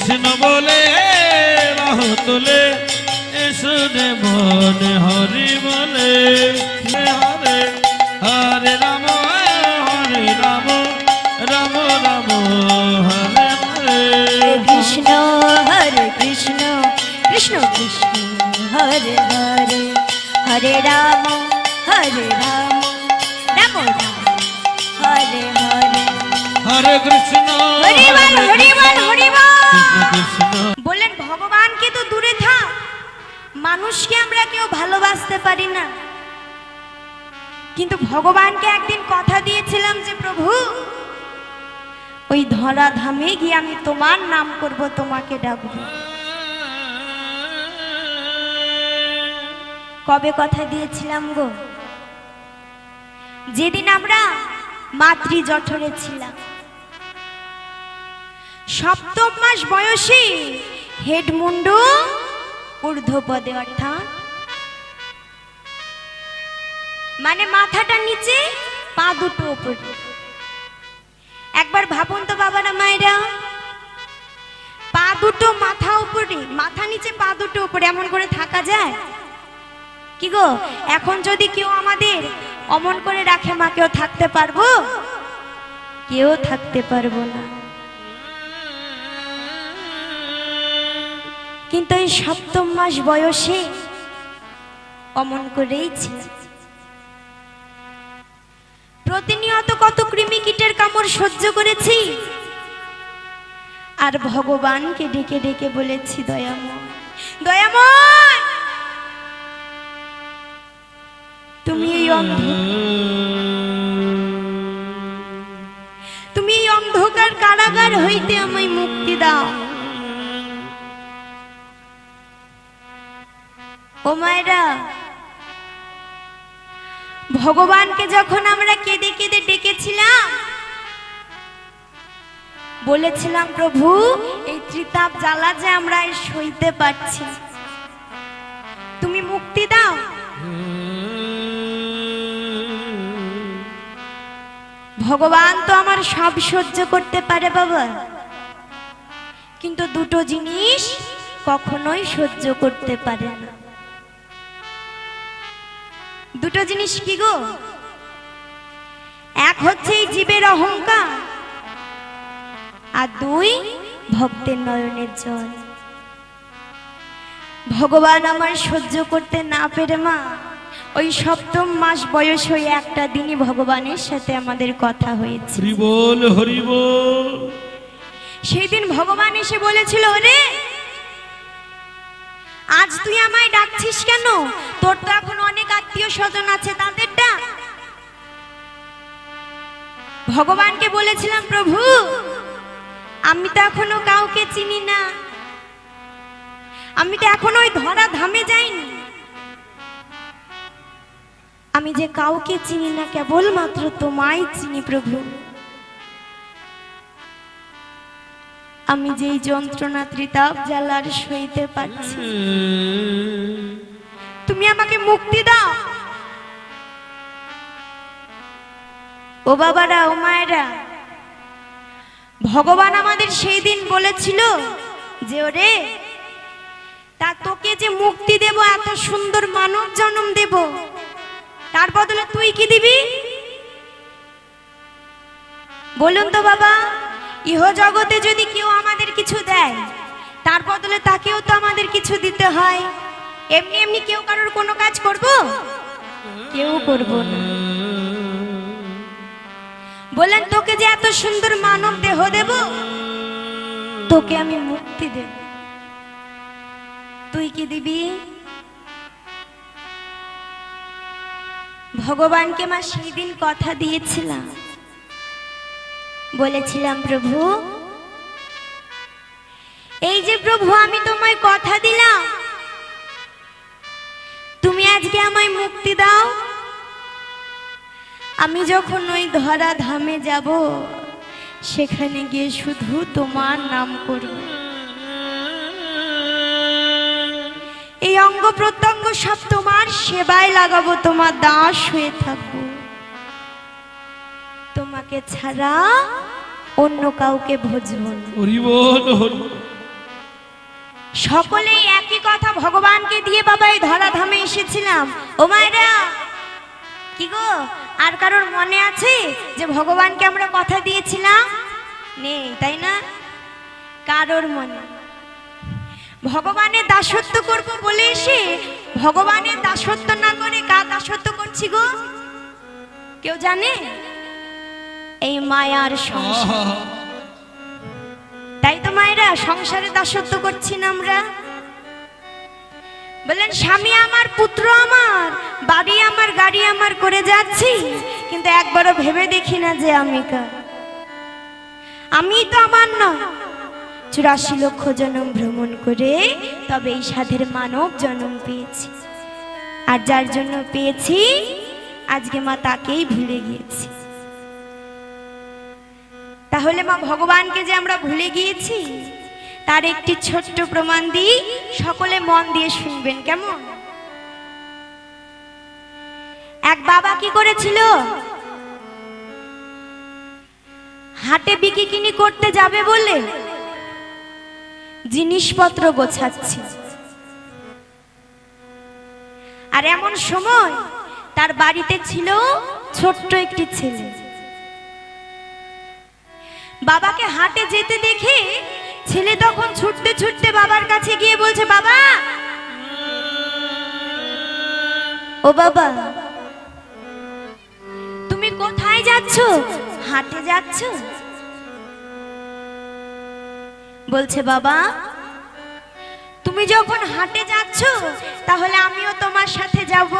কৃষ্ণ বলে বাহু তুলে শুনে মনে হরি বলে হরে হরে রাম রাম রাম হরে হরে কৃষ্ণ হরে কৃষ্ণ কৃষ্ণ কৃষ্ণ হরে হরে হরে রাম রাম রাম হরে হরে হরে কৃষ্ণ হরি বল হরি বল হরি বল। কৃষ্ণ বললেন ভগবানকে তো দূরে থাক, মানুষকে আমরা কেউ ভালোবাসতে পারি না, কিন্তু ভগবানকে একদিন কথা দিয়েছিলাম যে প্রভু ওই ধরা ধামে গিয়ে আমি তোমার নাম করব, তোমাকে ডাকবো। কবে কথা দিয়েছিলাম গো? যেদিন আমরা মাতৃ জঠরে ছিলাম, সপ্তম মাস বয়সে হেড মুন্ডু ঊর্ধ্বপদে, অর্থাৎ মানে মাথাটা নিচে পা দুটো উপরে। একবার ভাবুন তো বাবারা মায়েরা, পা দুটো মাথা উপরে, মাথা নিচে পা দুটো উপরে, এমন করে থাকা যায় কি গো? এখন যদি কেউ আমাদের অমন করে রাখে মা, কেউ থাকতে পারবো? কেউ থাকতে পারবো না। কিন্তু এই সপ্তম মাস বয়সে অমন করেই ছিল। প্রতিনিয়ত কত কৃমি কীটের কামড় সহ্য করেছি, আর ভগবানকে ডেকে ডেকে বলেছি দয়াময় দয়াময়, তুমি এই অন্ধকার কারাগার হইতে আমায় মুক্তি দাও। ও মায়েরা, ভগবানকে যখন আমরা কেঁদে কেঁদে ডেকেছিলাম, বলেছিলাম প্রভু এই ত্রিতাপ জ্বালা যে আমরা সইতে পারছি, তুমি মুক্তি দাও। ভগবান তো আমার সব সহ্য করতে পারে বাবা, কিন্তু দুটো জিনিস কখনোই সহ্য করতে পারে না। দুটো জিনিস কি গো? এক হচ্ছে এই জীবের অহংকার, আর দুই ভক্তের নয়নের জল। ভগবান আমার সহ্য করতে না পেরে মা, ওই সপ্তম মাস বয়স হয়ে একটা দিনই ভগবানের সাথে আমাদের কথা হয়েছে। হরি বল হরি বল। সেই দিন ভগবান এসে বলেছিল, রে আজ তুই আমায় ডাকছিস কেন? তোর তো এখন অনেক আত্মীয় স্বজন আছে, তাদের ডাক। ভগবানকে বলেছিলাম প্রভু আমি তো এখনো কাউকে চিনি না, আমি তো এখনো ওই ধরা ধামে যাইনি, আমি যে কাউকে চিনি না, কেবলমাত্র তোমায় চিনি প্রভু। আমি যেই যন্ত্রণা ত্রিতাপ জ্বালার সইতে পারছি, তুমি আমাকে মুক্তি দাও। ও বাবারা ও মায়েরা, ভগবান আমাদের সেই দিন বলেছিল যে ওরে তা তোকে যে মুক্তি দেব, এত সুন্দর মানব জন্ম দেব, তার বদলে তুই কি দিবি? বলুন তো বাবা, ইহ জগতে যদি কেউ আমাদের কিছু দেয়, তার বদলে তাকেও তো আমাদের কিছু দিতে হয়। এমনি এমনি কেউ কারোর কোনো কাজ করব? কেউ করব না। বলেন তোকে যে এত সুন্দর মানব দেহ দেব, তোকে আমি মুক্তি দেব, তুই কি দিবি? ভগবানকে মা সেই দিন কথা দিয়েছিলাম, বলেছিলাম প্রভু এই যে প্রভু আমি তোমায় কথা দিলাম, তুমি আজকে আমায় মুক্তি দাও। আমি যখন ওই ধরা ধামে যাব, সেখানে গিয়ে শুধু তোমার নাম করব, এই অঙ্গ প্রত্যঙ্গ সব তোমার সেবায় লাগাবো, তোমার দাস হয়ে থাকবো, তোমাকে ছাড়া অন্য কাউকে ভজবো না। হরি বল হরি। সকলেই একই কথা ভগবানকে দিয়ে বাবা এই ধরাধামে এসেছিলাম। ও মায়েরা, কি গো, আর কারোর মনে আছে যে ভগবানকে আমরা কথা দিয়েছিলাম? নেই, তাই না? কারোর মনে ভগবানের দাসত্ব করব বলে এসে ভগবানের দাসত্ব না করে কার দাসত্ব করছি গো? কেউ জানে? এই মায়ার সংসার। তাই তো মায়েরা, সংসারে দাসত্ব করছি না আমরা। বলেন, স্বামী আমার, পুত্র আমার, বাড়ি আমার, গাড়ি আমার করে যাচ্ছি, কিন্তু একবারও ভেবে দেখি না যে আমি কার। আমি তো আমার নয়। 84 লক্ষ জন্ম ভ্রমণ করে তবে এই সাধের মানব জন্ম পেয়েছি, আর যার জন্য পেয়েছি আজকে মা তাকেই ভুলে গিয়েছি। তাহলে মা, ভগবানকে যে আমরা ভুলে গিয়েছি তার একটি ছোট্ট প্রমাণ দিই, সকলে মন দিয়ে শুনবেন, কেমন? এক বাবা কি করেছিল? হাটে বিক্রি কিনি করতে যাবে বলে জিনিসপত্র গোছাচ্ছে, আর এমন সময় তার বাড়িতে ছিল ছোট্ট একটি ছেলে। বাবাকে হাটে যেতে দেখে ছেলে তখন ছুটতে ছুটতে বাবার কাছে গিয়ে বলছে, বাবা, ও বাবা, তুমি কোথায় যাচ্ছ? হাটে যাচ্ছ? বলছে, বাবা, তুমি যখন হাটে যাচ্ছ তাহলে আমিও তোমার সাথে যাব।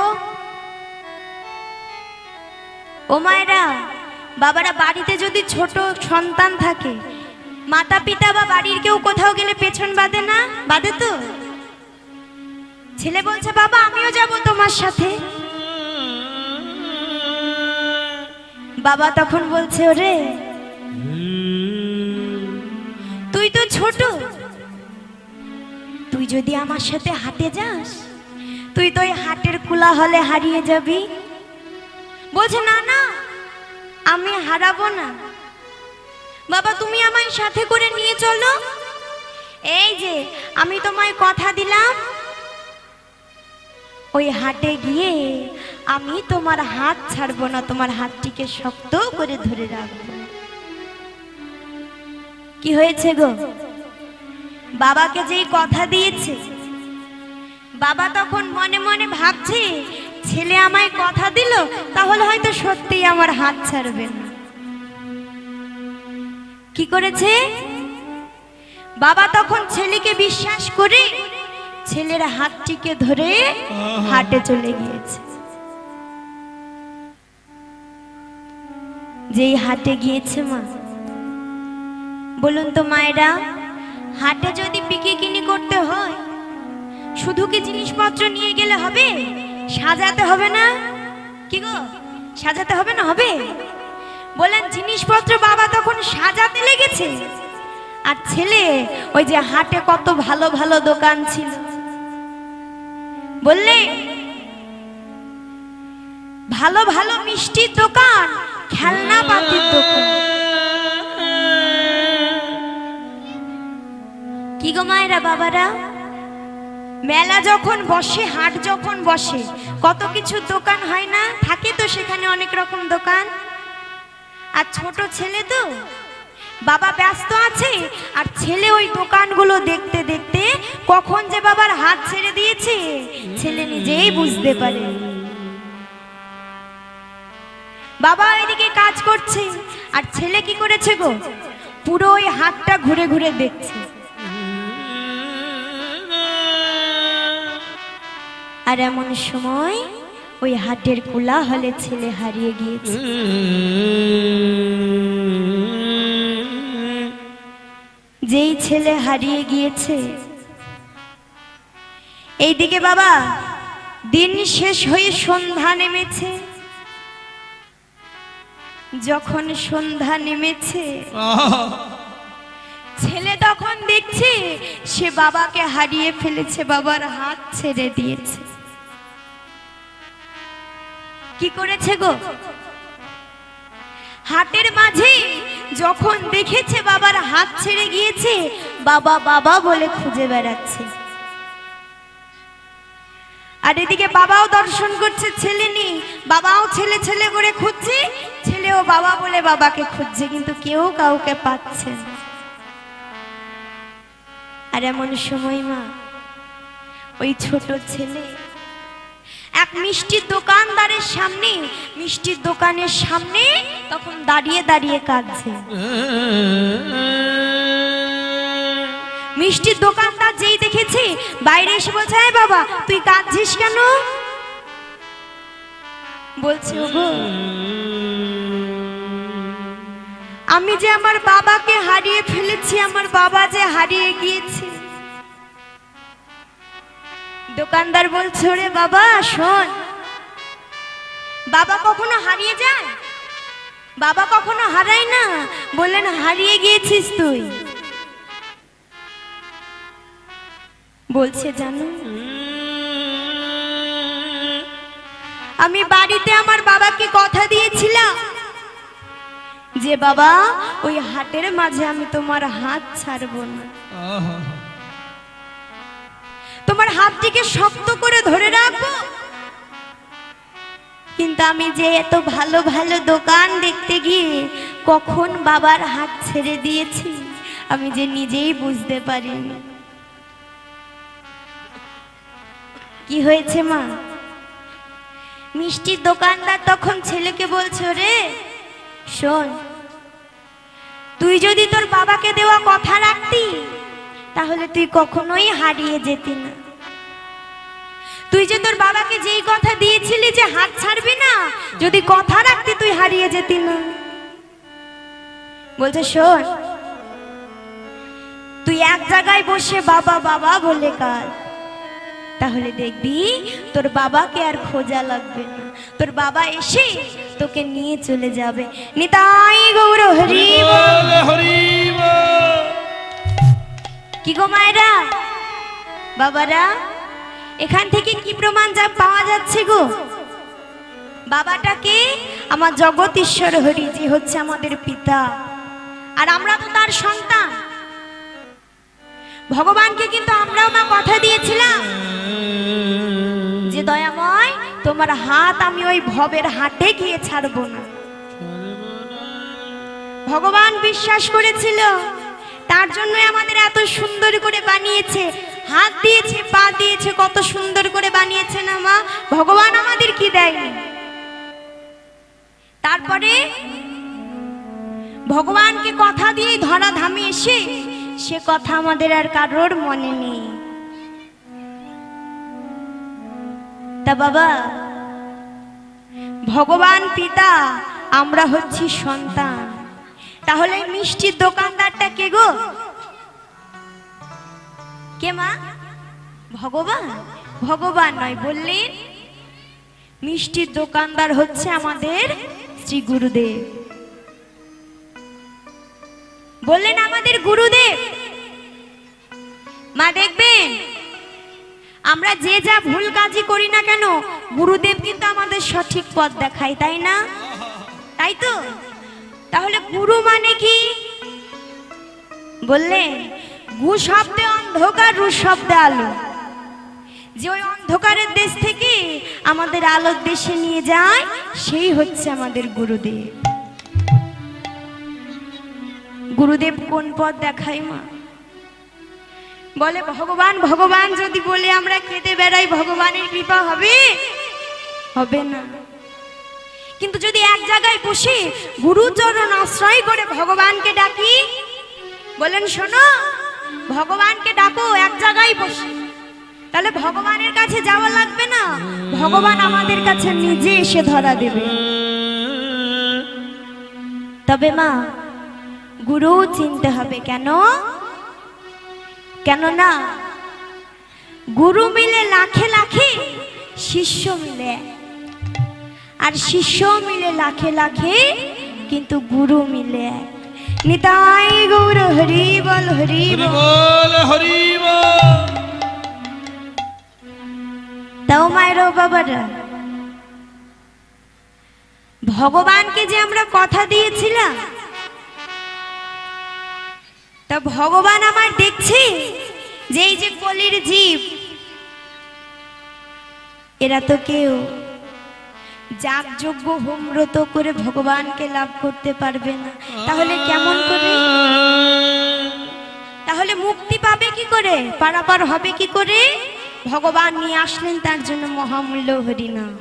ও মায়েরা, বাবারা, বাড়িতে যদি ছোট সন্তান থাকে, মাতা পিতা বা বাড়ির কেউ কোথাও গেলে পেছন বাঁধে না? বাঁধে তো? ছেলে বলছে, বাবা, আমিও যাব তোমার সাথে। বাবা তখন বলছে, ওরে, তুই তো ছোট, তুই যদি আমার সাথে হাটে যাস, তুই তো ওই হাটের কোলাহলে হারিয়ে যাবি। বলছে, না না, আমি হারাবো না। বাবা, তুমি আমায় সাথে করে নিয়ে চলো। এই যে আমি তোমায় কথা দিলাম, ওই হাটে গিয়ে আমি তোমার হাত ছাড়বো না, তোমার হাতটিকে শক্ত করে ধরে রাখবো। কি হয়েছে গো? বাবাকে যেই কথা দিয়েছে, বাবা তখন মনে মনে ভাবছে, ছেলে আমায় কথা দিল, তাহলে হয়তো সত্যিই আমার হাত ছাড়বে না। কি করেছে বাবা? তখন ছেলেকে বিশ্বাস করে ছেলের হাতটিকে ধরে হাটে চলে গিয়েছে। যেই হাটে গিয়েছে মা, বলুন তো মায়েরা, হাটে যদি বিক্রি কিনি করতে হয়, শুধু কি জিনিসপত্র নিয়ে গেলে হবে? সাজাতে হবে না? কি গো, সাজাতে হবে না? হবে। বলেন, জিনিসপত্র বাবা তখন সাজাতে লেগেছে, আর ছেলে ওই যে হাটে কত ভালো ভালো দোকান ছিল, বললে ভালো ভালো মিষ্টির দোকান, খেলনা পাতির দোকান। কি গো মায়েরা, বাবারা, মেলা যখন বসে, হাট যখন বসে, কত কিছু দোকান হয় না? থাকে তো সেখানে অনেক রকম দোকান। আর ছোট ছেলে তো, বাবা ব্যস্ত আছে, আর ছেলে ওই দোকানগুলো দেখতে দেখতে কখন যে বাবার হাত ছেড়ে দিয়েছে ছেলে নিজেই বুঝতে পারে। বাবা এদিকে কাজ করছে, আর ছেলে কি করেছে গো? পুরো ওই হাতটা ঘুরে ঘুরে দেখছে। আর এমন সময় ওই হাটের কোলাহলে ছেলে হারিয়ে গিয়েছে। যেই ছেলে হারিয়ে গিয়েছে, এইদিকে বাবা দিন শেষ হয়ে সন্ধ্যা নেমেছে। যখন সন্ধ্যা নেমেছে, ছেলে তখন দেখছে সে বাবাকে হারিয়ে ফেলেছে, বাবার হাত ছেড়ে দিয়েছে। কি করেছে গো? হাটের মাঝে যখন দেখেছে বাবার হাত ছেড়ে গিয়েছে, বাবা বাবা বলে খুঁজে বেড়াচ্ছে। আর এদিকে বাবাও দর্শন করছে, ছেলে নেই, বাবাও ছেলে ছেলে করে খুঁজছে, ছেলেও বাবা বলে বাবাকে খুঁজছে, কিন্তু কেউ কাউকে পাচ্ছে না। আর এমন সময় মা, ওই ছোট ছেলে এক মিষ্টির দোকানদারের সামনে, মিষ্টির দোকানের সামনে তখন দাঁড়িয়ে দাঁড়িয়ে কাঁদছে। মিষ্টির দোকানদার যেই দেখেছে, বাইরে এসে বলছে, এই বাবা তুই কাঁদছিস কেন? বলছে, ওগো আমি যে আমার বাবাকে হারিয়ে ফেলেছি, আমার বাবা যে হারিয়ে গিয়েছে। দোকানদার বলছে, ওরে বাবা শোন, বাবা কখনো হারিয়ে যায়? বাবা কখনো হারায় না। বললেন, হারিয়ে গিয়েছিস তুই? বলছে, জানো আমি বাড়িতে আমার বাবাকে কথা দিয়েছিলাম যে বাবা ওই হাটের মাঝে আমি তোমার হাত ছাড়বো না, তোমার হাতটিকে শক্ত করে ধরে রাখবো। কিন্তু আমি যে এত ভালো ভালো দোকান দেখতে গিয়ে কখন বাবার হাত ছেড়ে দিয়েছি আমি যে নিজেই বুঝতে পারিনি। কি হয়েছে মা? মিষ্টির দোকানদার তখন ছেলেকে বলছে, রে শোন, তুই যদি তোর বাবাকে দেওয়া কথা রাখতি তাহলে তুই কখনোই হারিয়ে যেতি না। তুই যে তোর বাবাকে যেই কথা দিয়েছিলি যে হাত ছাড়বি না, যদি কথা রাখতি তুই হারিয়ে যেতি না। বলছে, শোন, তুই এক জায়গায় বসে বাবা বাবা বলে কাঁদ, তাহলে দেখবি তোর বাবাকে আর খোঁজা লাগবে না, তোর বাবা এসে তোকে নিয়ে চলে যাবে। নিতাই গৌর হরি বল, হরি বল। কি গো মায়েরা, বাবারা, এখান থেকে কি প্রমাণ যা পাওয়া যাচ্ছে গো? বাবাটাকে আমার জগৎ ঈশ্বর হরি, যে হচ্ছে আমাদের পিতা, আর আমরা তো তার সন্তান। ভগবানকে কিন্তু আমরাও মা কথা দিয়েছিলাম যে দয়াময় তোমার হাত আমি ওই ভবের হাটে গিয়ে ছাড়বো না। ভগবান বিশ্বাস করেছিল, তার জন্যই আমাদের এত সুন্দর করে বানিয়েছে, হাত দিয়েছে, পা দিয়েছে, কত সুন্দর করে বানিয়েছে না মা? ভগবান আমাদের কি দেয়নি? তারপরে ভগবানকে কথা দিয়ে ধরা ধামে এসে সে কথা আমাদের আর কারোর মনে নেই। তা বাবা, ভগবান পিতা, আমরা হচ্ছি সন্তান, তাহলে মিষ্টির দোকানদারটা কে গো? কে মা? ভগবান? ভগবান নয়, বললেন মিষ্টির দোকানদার হচ্ছে আমাদের শ্রী গুরুদেব। বললেন আমাদের গুরুদেব। মা দেখবেন, আমরা যে যা ভুল কাজই করি না কেন, গুরুদেব কিন্তু আমাদের সঠিক পথ দেখায়, তাই না? তাই তো? তাহলে গুরু মানে কি? বললেন গু শব্দে অন্ধকার, রু শব্দে আলো। যে ওই অন্ধকারের দেশ থেকে আমাদের আলোর দেশে নিয়ে যায়, সেই হচ্ছে আমাদের গুরুদেব। গুরুদেব কোন পথ দেখায় মা? বলে ভগবান ভগবান যদি বলে আমরা কেঁদে বেড়াই, ভগবানের কৃপা হবে? হবে না। কিন্তু যদি এক জায়গায় বসে গুরুচরণ আশ্রয় করে ভগবানকে ডাকি, বলেন শোনো, ভগবানকে ডাকো এক জায়গায় বসে, তাহলে ভগবানের কাছে যাওয়া লাগবে না, ভগবান আমাদের কাছে নিজে এসে ধরা দেবে। তবে মা, গুরু চিনতে হবে। কেন? কেননা গুরু মিলে লাখে লাখে, শিষ্য মিলে, আর শিষ্য মিলে লাখে লাখে, কিন্তু গুরু মিলে এক। নিতাই গৌর হরি বল, হরি বল, হরি বল। তাও মায়ের বাবারা, ভগবানকে যে আমরা কথা দিয়েছিলাম, তা ভগবান আমার দেখছি যে এই যে কলির জীব, এরা তো কেউ যাগযজ্ঞ হোমব্রত করে ভগবানকে লাভ করতে পারবে না। তাহলে কেমন করে, তাহলে মুক্তি পাবে কি করে, পারাপার হবে কি করে? ভগবান নিয়ে আসলেন তার জন্য মহামূল্য হরিনাম।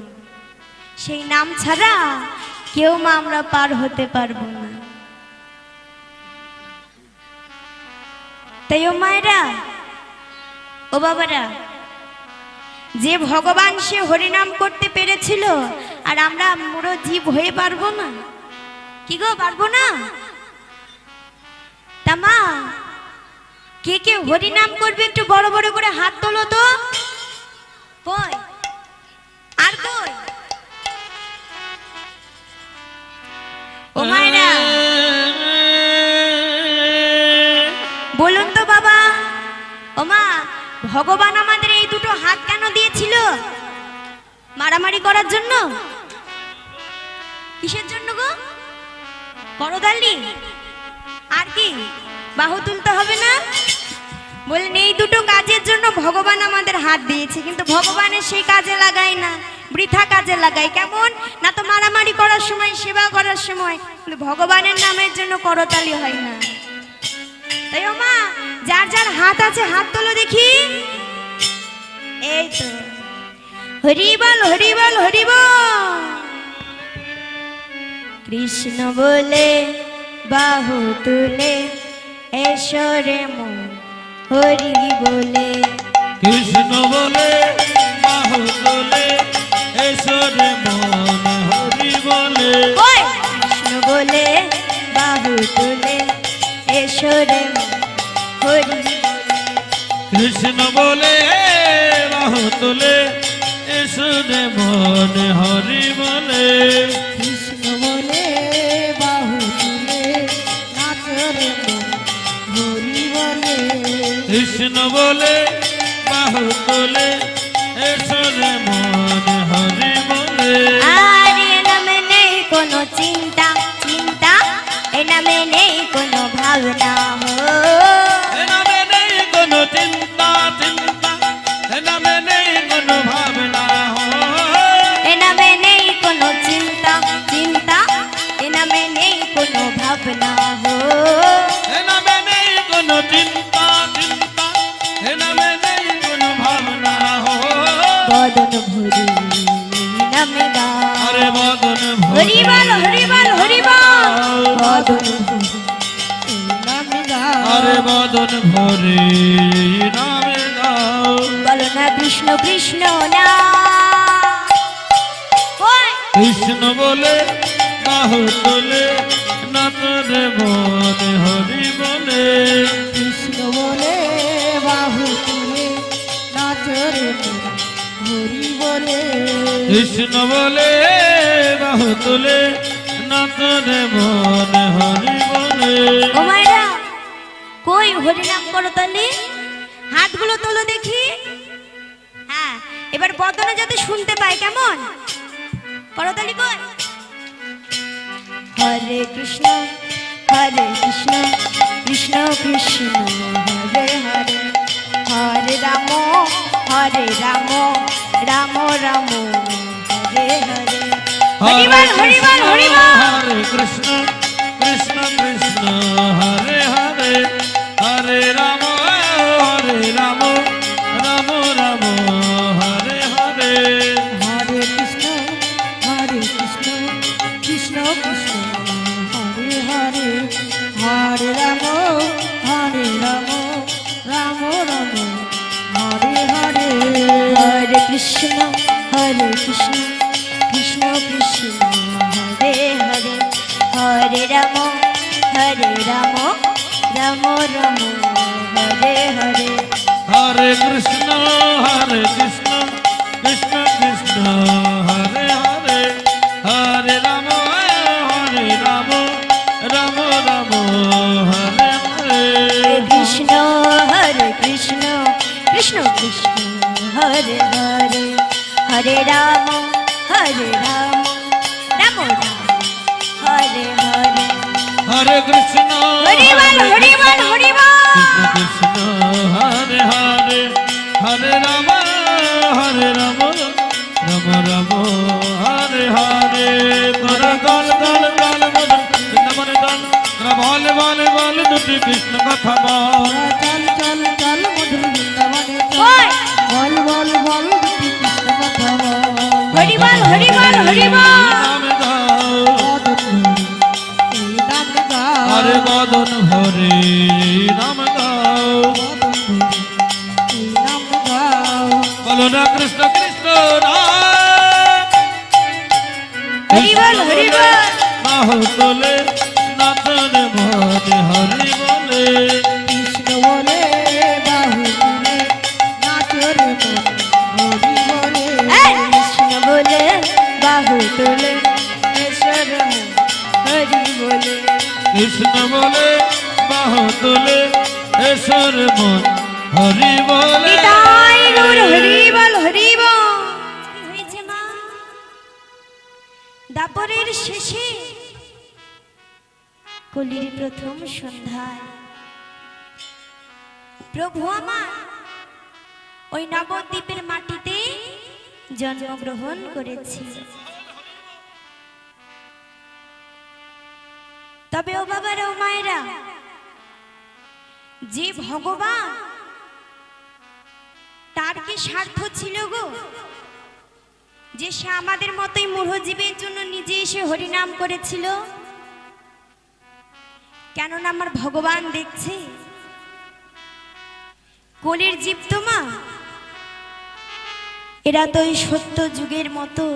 সেই নাম ছাড়া কেউ মা আমরা পার হতে পারবো না। তাই ও মায়েরা, ও বাবারা, যে ভগবান সে হরিনাম করতে পেরেছিল, আর আমরা মুড়ো জীব হয়ে পারবো না? কি গো, পারবো না? তা মা, কে কে হরিনাম করবে একটু বড় বড় করে হাত তোলো তো। কই আর কই? ও মায়েরা বলুন তো বাবা। ও মা, ভগবান আমাদের এই দুটো হাত কেন দিয়েছিল? মারামারি করার জন্য? কিসের জন্য গো? করতালি আর কি বাহু তুলতে হবে না? বলেন এই দুটো কাজের জন্য ভগবান আমাদের হাত দিয়েছে, কিন্তু ভগবানের সেই কাজে লাগাই না, বৃথা কাজে লাগাই। কেমন না, তো মারামারি করার সময়, সেবা করার সময়, কিন্তু ভগবানের নামের জন্য করতালি হয় না। তাই ও মা, যার যার হাত আছে হাত তোলো দেখি। এই তো, হরি বল হরি বল হরি বল। কৃষ্ণ বলে বাহু তুলে এসো রে মন হরি বলে। কৃষ্ণ বলে বাহু তোলে এসো রে মন হরি বলে। কৃষ্ণ বলে বাহু তুলে এসো রে মন হরি বলে। কৃষ্ণ বলে বাহু তোলে এসো রে মন হরি বলে। কৃষ্ণ বলে বাহু তুলে নাচো রে মন হরি বলে। কৃষ্ণ বলে বাহু তোলে এসো রে মন হরি বলে। আর এ নামে নেই কোনো চিন্তা, চিন্তা এ নামে নেই কোনো ভাবনা। এ নামে নেই কোনো চিন্তা, চিন্তা এ নামে নেই কোনো ভাবনা। এ নামে নেই কোনো চিন্তা, চিন্তা এ নামে নেই কোনো ভাবনা। এ নামে নেই কোনো চিন্তা, চিন্তা এ নামে নেই কোনো ভাবনা। বদন ভরি নামে গা। আরে বদন হরি বল হরি বল হরি বল। বদন ভরি নামে গাও। আরে বদন ভরে নামে গাও। বলো না কৃষ্ণ কৃষ্ণ না। ওই কৃষ্ণ বলে বাহু তোলে নাচরে মন হরি বলে। কৃষ্ণ বলে বাহু তুলে নাচো রে মন হরি বলে। কৃষ্ণ বলে বাহু তোলে নাচরে মন হরি বলে। ও মায়েরা, কই হরিনাম করো তাহলে? হাতগুলো তোলো দেখি। হ্যাঁ, এবার বদনে যাতে শুনতে পাই, কেমন করতালি কই? হরে কৃষ্ণ কৃষ্ণ কৃষ্ণ হরে হরে, হরে রাম রাম রাম হরে হরে। হরি বল হরি বল হরি বল। হরে কৃষ্ণ কৃষ্ণ কৃষ্ণ হরে হরে, হরে রাম রাম রাম হরে হরে। হরে কৃষ্ণ কৃষ্ণ কৃষ্ণ হরে হরে, হরে রাম রাম রাম হরে হরে। হরে কৃষ্ণ কৃষ্ণ কৃষ্ণ হরে হরে, হরে রাম রাম হরে হরে। হরে কৃষ্ণ কৃষ্ণ কৃষ্ণ হরে হরে, হরে রাম রাম রাম হরে হরে। কৃষ্ণ কৃষ্ণ কৃষ্ণ হরে হরে, হরে রাম রাম রাম হরে হরে হরে কৃষ্ণ হরি বল হরি বল হরি বল কৃষ্ণ হরে হরে হরে রাম রাম রাম হরে হরে তোরা দল দল দল বৃন্দাবনে দল তোরা বলে বলে বলে দুটি কৃষ্ণ কথা বল চল চল চল মধুর বৃন্দাবনে বল। বল বল বল দুটি কৃষ্ণ কথা বল হরি বল হরি বল হরি বল নাম গাও এই নাম গাও হরে বদন ভরে নাম গাও এই নাম গাও বলো না কৃষ্ণ কৃষ্ণ হরি বল হরি বল বাহু তোলে নাচন মনে হরি বলে কৃষ্ণ বলে বাহু তুলে নাচর মন হরি বলে এই কৃষ্ণ বলে বাহু তোলে ঈশ্বর হরি বলে কৃষ্ণ বলে বাহু তোলে এসর মন হরি বলে নিতাই গৌর হরি বল হরি বল কি হয়েছে মা দাপরের শেষে কলির প্রথম সন্ধ্যায় প্রভু আমার ওই নবদ্বীপের মাটিতে জন্মগ্রহণ করেছিল। তবে ও বাবারা ও মায়েরা, যে ভগবান তার কি স্বার্থ ছিল গো যে সে আমাদের মতোই মূঢ় জীবের জন্য নিজে এসে হরিনাম করেছিল? কেননা আমার ভগবান দেখছে কলির জীব তো মা, এরা তো ওই সত্য যুগের মতো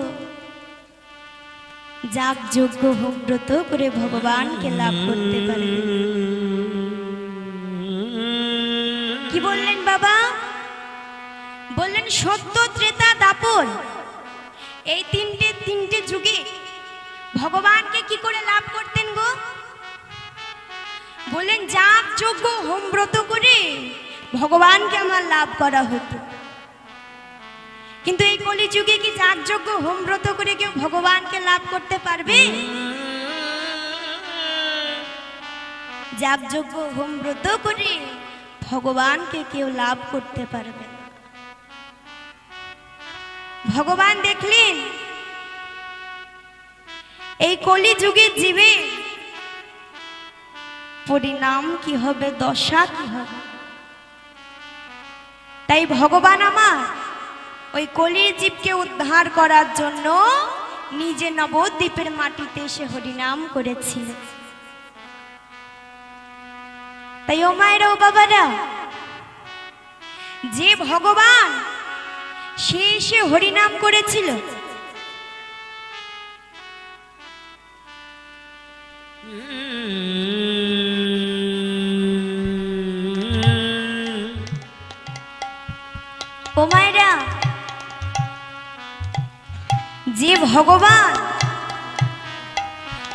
যাগ যজ্ঞ হোম ব্রত করে ভগবানকে লাভ করতে পারবে। কি বললেন বাবা? বললেন সত্য ত্রেতা দাপর, এই তিনটে যুগে ভগবানকে কি করে লাভ করতেন গো? বললেন যাগ যজ্ঞ হোম ব্রত করে ভগবানকে আমার লাভ করা হতো। কিন্তু এই কলিযুগে কি যাগ যজ্ঞ হোম ব্রত করে কেউ ভগবানকে লাভ করতে পারবে? যাগ যজ্ঞ হোম ব্রত করে ভগবানকে কেউ লাভ করতে পারবে না। ভগবান দেখলেন এই কলিযুগের জীবে পরিণাম কি হবে, দশা কি হবে। তাই ভগবান আমার ওই কলির জীবকে উদ্ধার করার জন্য নিজে নবদ্বীপের মাটিতে এসে হরিনাম করেছিল। তাই ও মায়েরা ও বাবারা, যে ভগবান সে এসে হরিনাম করেছিল, ও মায়েরা, যে ভগবান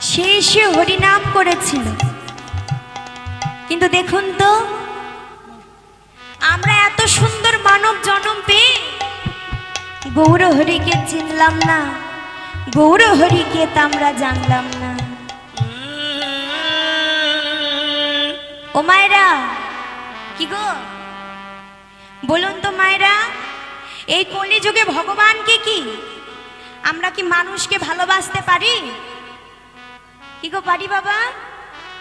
সে এসে হরিনাম করেছিল। কিন্তু দেখুন তো, আমরা এত সুন্দর মানব জন্ম পেয়ে গৌর হরিকে চিনলাম না, গৌর হরিকে তা আমরা জানলাম না। ও মায়েরা, কি গো বলুন তো মায়েরা, এই কলিযুগে ভগবানকে কি আমরা কি মানুষকে ভালোবাসতে পারি? কি গো পারি বাবা?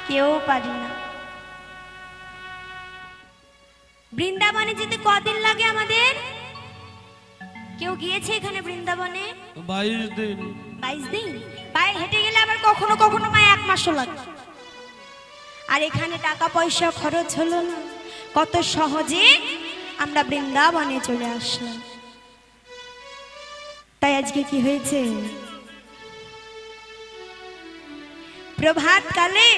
কেউ পারি না। বৃন্দাবনে যেতে কদিন লাগে আমাদের? কেউ গিয়েছে এখানে বৃন্দাবনে? 22 দিন। 22 দিন পায়ে হেঁটে গেলে আবার কখনো কখনো মায় 1 মাসও লাগে। আর এখানে টাকা পয়সা খরচ হলো না, কত সহজে আমরা বৃন্দাবনে চলে আসলাম। তাই আজকে কি হয়েছে, প্রভাত কালে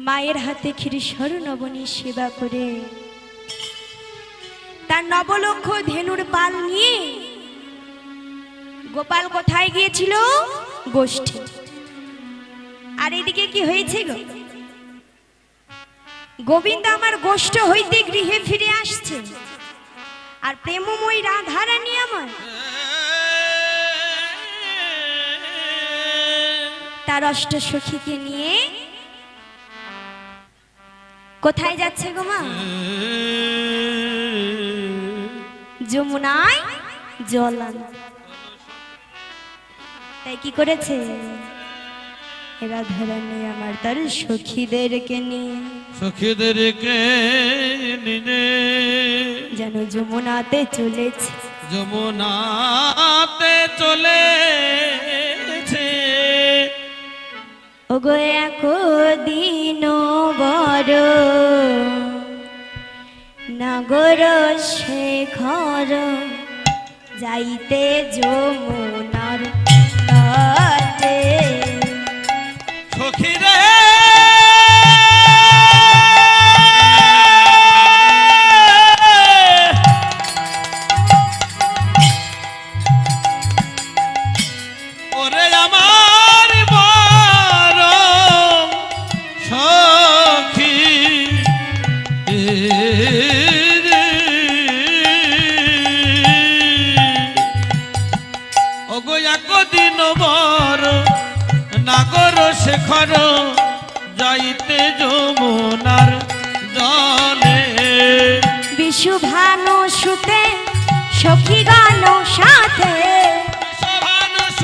মায়ের হাতে ক্ষীরসর নবনী সেবা করে তার নবলক্ষ ধেনুর পাল নিয়ে গোপাল কোথায় গিয়েছিল? গোষ্ঠী। আর এদিকে কি হয়েছে গো? গোবিন্দ আমার গোষ্ঠ হইতে গৃহে ফিরে আসছে, আর প্রেমময়ী রাধারানী আমার তার অষ্ট সখীকে নিয়ে কোথায় যাচ্ছে গো মা? যমুনায় জল আনতে। তাই কি করেছে রাধারানী আমার তার সখীদেরকে নিয়ে সখীদেরকে নিয়ে যেন যমুনাতে চলেছে। যমুনাতে চলেছে। ওগো এক দিন বড় নগর শেখর যাইতে যমুনার তটে। সখীরে ওরে আমার বড় সখী ওগো একদিন বড় নাগর শেখর যাইতে যমুনার জলে। বিশুভানু সুতে সখী গান সাথে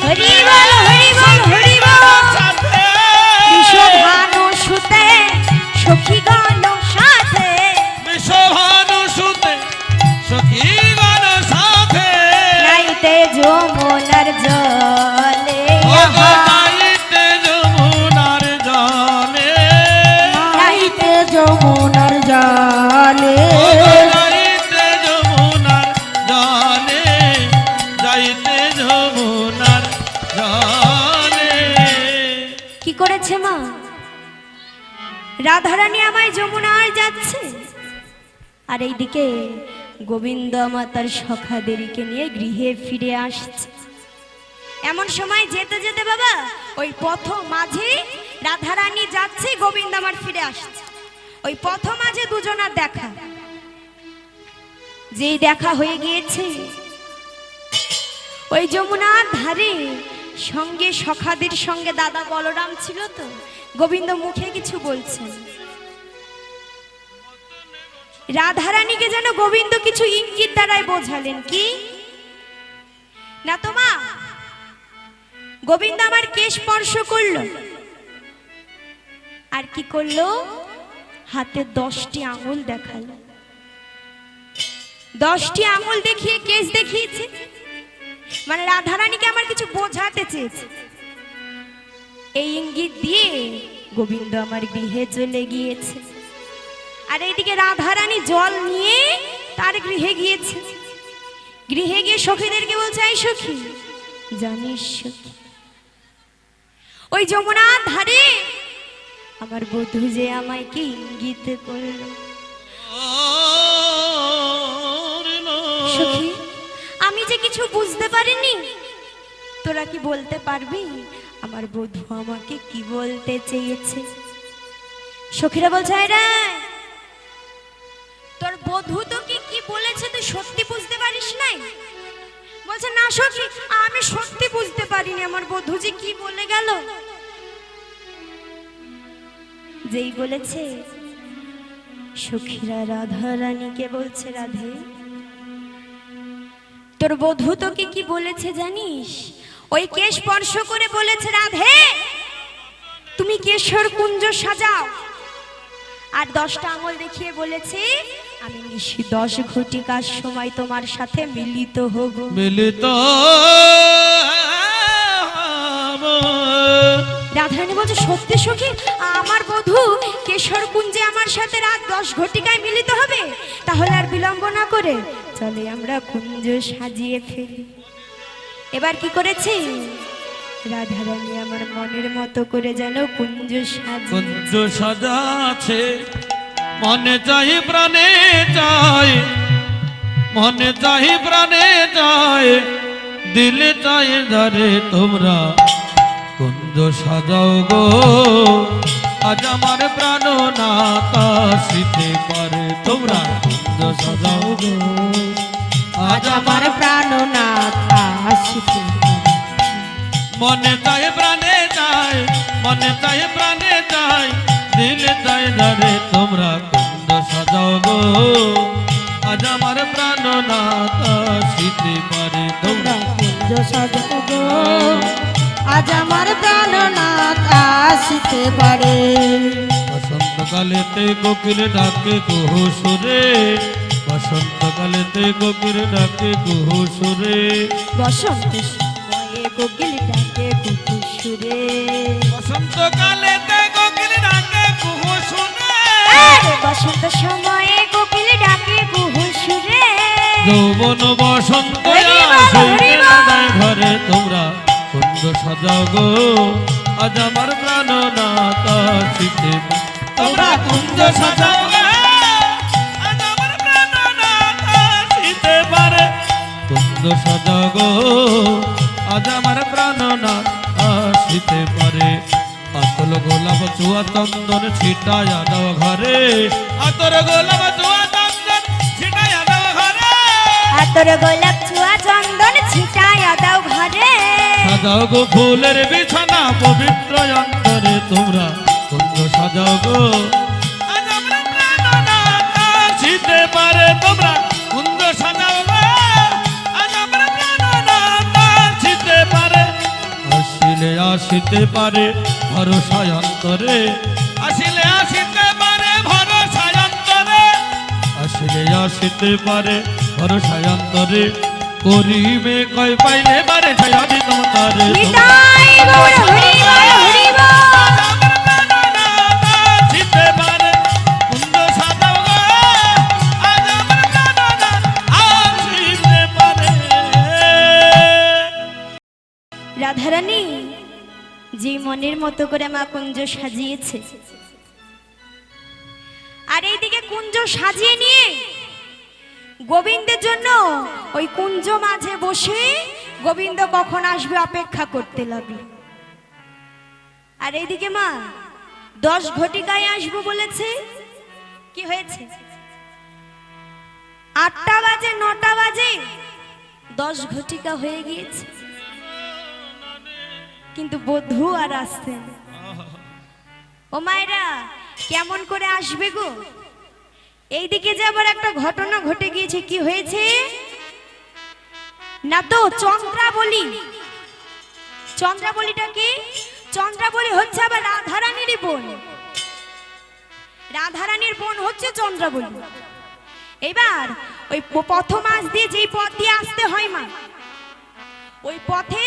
হরি বল হরি বল হরি বল। বিশুভানু সুতে সখী গান সাথে বিশ্বভানু সুতে সখী গান সাথে নাইতে যমুনার জলে। যাইতে যমুনার জলে। নাইতে যমুনার জলে। যাইতে যমুনার জলে। যাইতে যমুনার জলে। কি করেছে মা? রাধারানী আমায় যমুনায় যাচ্ছে আর এইদিকে গোবিন্দ আমার তার সখাদেরকে নিয়ে গৃহে ফিরে আসছে। এমন সময় যেতে যেতে বাবা ওই পথ মাঝে রাধারানী যাচ্ছে, গোবিন্দ আমার ফিরে আসছে। ওই পথ মাঝে দুজনার দেখা। যেই দেখা হয়ে গিয়েছে ওই যমুনার ধারে সঙ্গে সখাদের সঙ্গে দাদা বলরাম ছিল তো, গোবিন্দ মুখে কিছু বলছেন। রাধারানীকে যেন গোবিন্দ কিছু ইঙ্গিত দ্বারাই বোঝালেন। কি না তোমা? গোবিন্দ আমার কেশ স্পর্শ করলো আর কি করলো? হাতে 10টি আঙুল দেখালো। 10টি আঙুল দেখিয়ে কেশ দেখিয়েছে, মানে রাধারানীকে আমার কিছু বোঝাতে চেয়েছে। এই ইঙ্গিত দিয়ে গোবিন্দ আমার গৃহে চলে গিয়েছে আর এইদিকে রাধারানী জল নিয়ে তার গৃহে গিয়েছে। গৃহে গিয়ে সখীদেরকে বলছে, এই সখী জানিস সখী, ওই যমুনার ধারে আমার বধূ যে আমায় কি ইঙ্গিত করলো। সখী আমি যে কিছু বুঝতে পারিনি, তোরা কি বলতে পারবি আমার বধূ আমাকে কি বলতে চেয়েছে? সখীরা বলছে, রে তোর বধূ তোকে কি বলেছে তুই সত্যি বুঝতে পারিস নাই? বলছে, না সখী আমি সত্যি বুঝতে পারিনি আমার বধূ যে কি বলে গেল। যেই বলেছে সখীরা রাধারানীকে বলছে, রাধে তোর বধূ তোকে কি বলেছে জানিস? ওই কেশ স্পর্শ করে বলেছে, রাধে তুমি কেশর কুঞ্জ সাজাও। আর 10টা আঙুল দেখিয়ে বলেছে, আমি নিশি 10 ঘটিকার সময় তোমার সাথে মিলিত হব। মিলিত রাধারানী বলছে, সত্যি সখী আমার বধূ কেশর কুঞ্জে আমার সাথে রাত 10 ঘটিকায় মিলিত হবে? তাহলে আর বিলম্ব না করে চলে আমরা কুঞ্জ সাজিয়ে ফেলি। এবার কি করেছে রাধারানী আমার মনের মতো করে যেন কুঞ্জ কুঞ্জ সাজাছে। মনে চাই প্রাণে চাই, মনে চাই প্রাণে চাই, দিলে চাই ধরে তোমরা কুঞ্জ সাজাও গো। আজ আমার প্রাণ না কাশিতে পারে, তোমরা কুঞ্জ সাজাও গো। আজ আমার প্রাণনাথ আসিতে। মনে চাই প্রাণে চাই, জানে চাই প্রাণে চাই দিলে চাই যারে তোমরা কুঞ্জ সাজাও গো আজ আমার প্রাণনাথ আসিতে পারে তোমরা কুঞ্জ সাজাও গো আজ আমার প্রাণনাথ আসিতে পারে বসন্তকালেতে কোকিল ডাকে কুহু সুরে বসন্তকালেতে কোকিল ডাকে কুহু সুরে বসন্ত সময়ে কোকিল ডাকে কুকু সুরে বসন্তকালেতে কোকিল ডাকে কুহু সুরে বসন্ত সময়ে কোকিল ডাকে কুহু সুরে যৌবন বসন্ত ঘরে তোমরা কুঞ্জ সাজাও গো আজ আমার প্রাণনাথ আসিতে তোমরা কুঞ্জ সাজাও গো আজ আমার প্রাণনাথ আসিতে পারে কুঞ্জ সাজাও গো আজ আমার প্রাণনাথ আসিতে পারে আতল গোলাপ চুয়া চন্দন ছিটায়া দাও ঘরে আতর গোলাপ চুয়া চন্দন ছিটায়া দাও ঘরে আতর গোলাপ ছোঁয়া চন্দন ছিটায়া দাও ঘরে সাজাও গো ফুলের বিছানা পবিত্র অন্তরে তোমরা কুঞ্জ সাজাও গো আজ আমরা প্রাণনাথ আসিতে পারে তোমরা কুঞ্জ সাজাও গো আজ আমরা প্রাণনাথ আসিতে পারে আসিলে আসিতে পারে ভরসা অন্তরে আসিলে আসিতে পারে ভরসা অন্তরে আসিলে আসিতে পারে ভরসা অন্তরে করিবে কয় পাইলে পারে ছায়াবি তোমারে নিতাই গৌর হরি বল হরি বল আসিতে পারে কুঞ্জ সাজাও গো আজ আমার প্রাণনাথ আসিতে পারে রাধারানী যে মনের মতো করে মা কুঞ্জ সাজিয়েছে আর এইদিকে কুঞ্জ সাজিয়ে নিয়ে গোবিন্দের জন্য ওই কুঞ্জ মাঝে বসে গোবিন্দ কখন আসবে অপেক্ষা করতে লাগলো। আর এইদিকে মা 10 ঘটিকায় আসবো বলেছে, কি হয়েছে 8টা বাজে 9টা বাজে 10 ঘটিকা হয়ে গিয়েছে, কিন্তু বধূ আর আসছেন। ও মায়েরা কেমন করে আসবে গো? এইদিকে যে আবার একটা ঘটনা ঘটে গিয়েছে, কি হয়েছে না তো চন্দ্রাবলী। চন্দ্রাবলীটা কি? চন্দ্রাবলী হচ্ছে আবার রাধারানীর বোন। রাধারানীর বোন হচ্ছে চন্দ্রাবলী। এবার ওই প্রথম মাস দিয়ে যেই পথ দিয়ে আসতে হয় মা, ওই পথে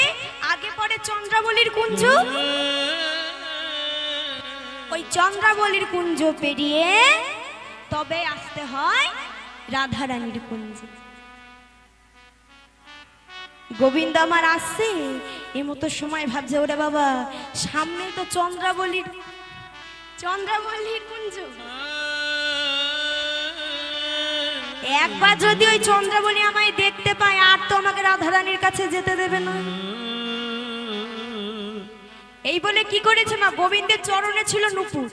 আগে পড়ে চন্দ্রাবলীর কুঞ্জ, ওই চন্দ্রাবলীর কুঞ্জ পেরিয়ে তবে আসতে হয় রাধারানীর কুঞ্জে। গোবিন্দ আমার আসছে এই মতো সময় ভাবছে ওরে বাবা সামনে তো চন্দ্রাবলীর কুঞ্জ, একবার যদি ওই চন্দ্রাবলী আমায় দেখতে পায় আর তো আমাকে রাধারানীর কাছে যেতে দেবে না। এই বলে কি করেছে মা, গোবিন্দের চরণে ছিল নূপুর।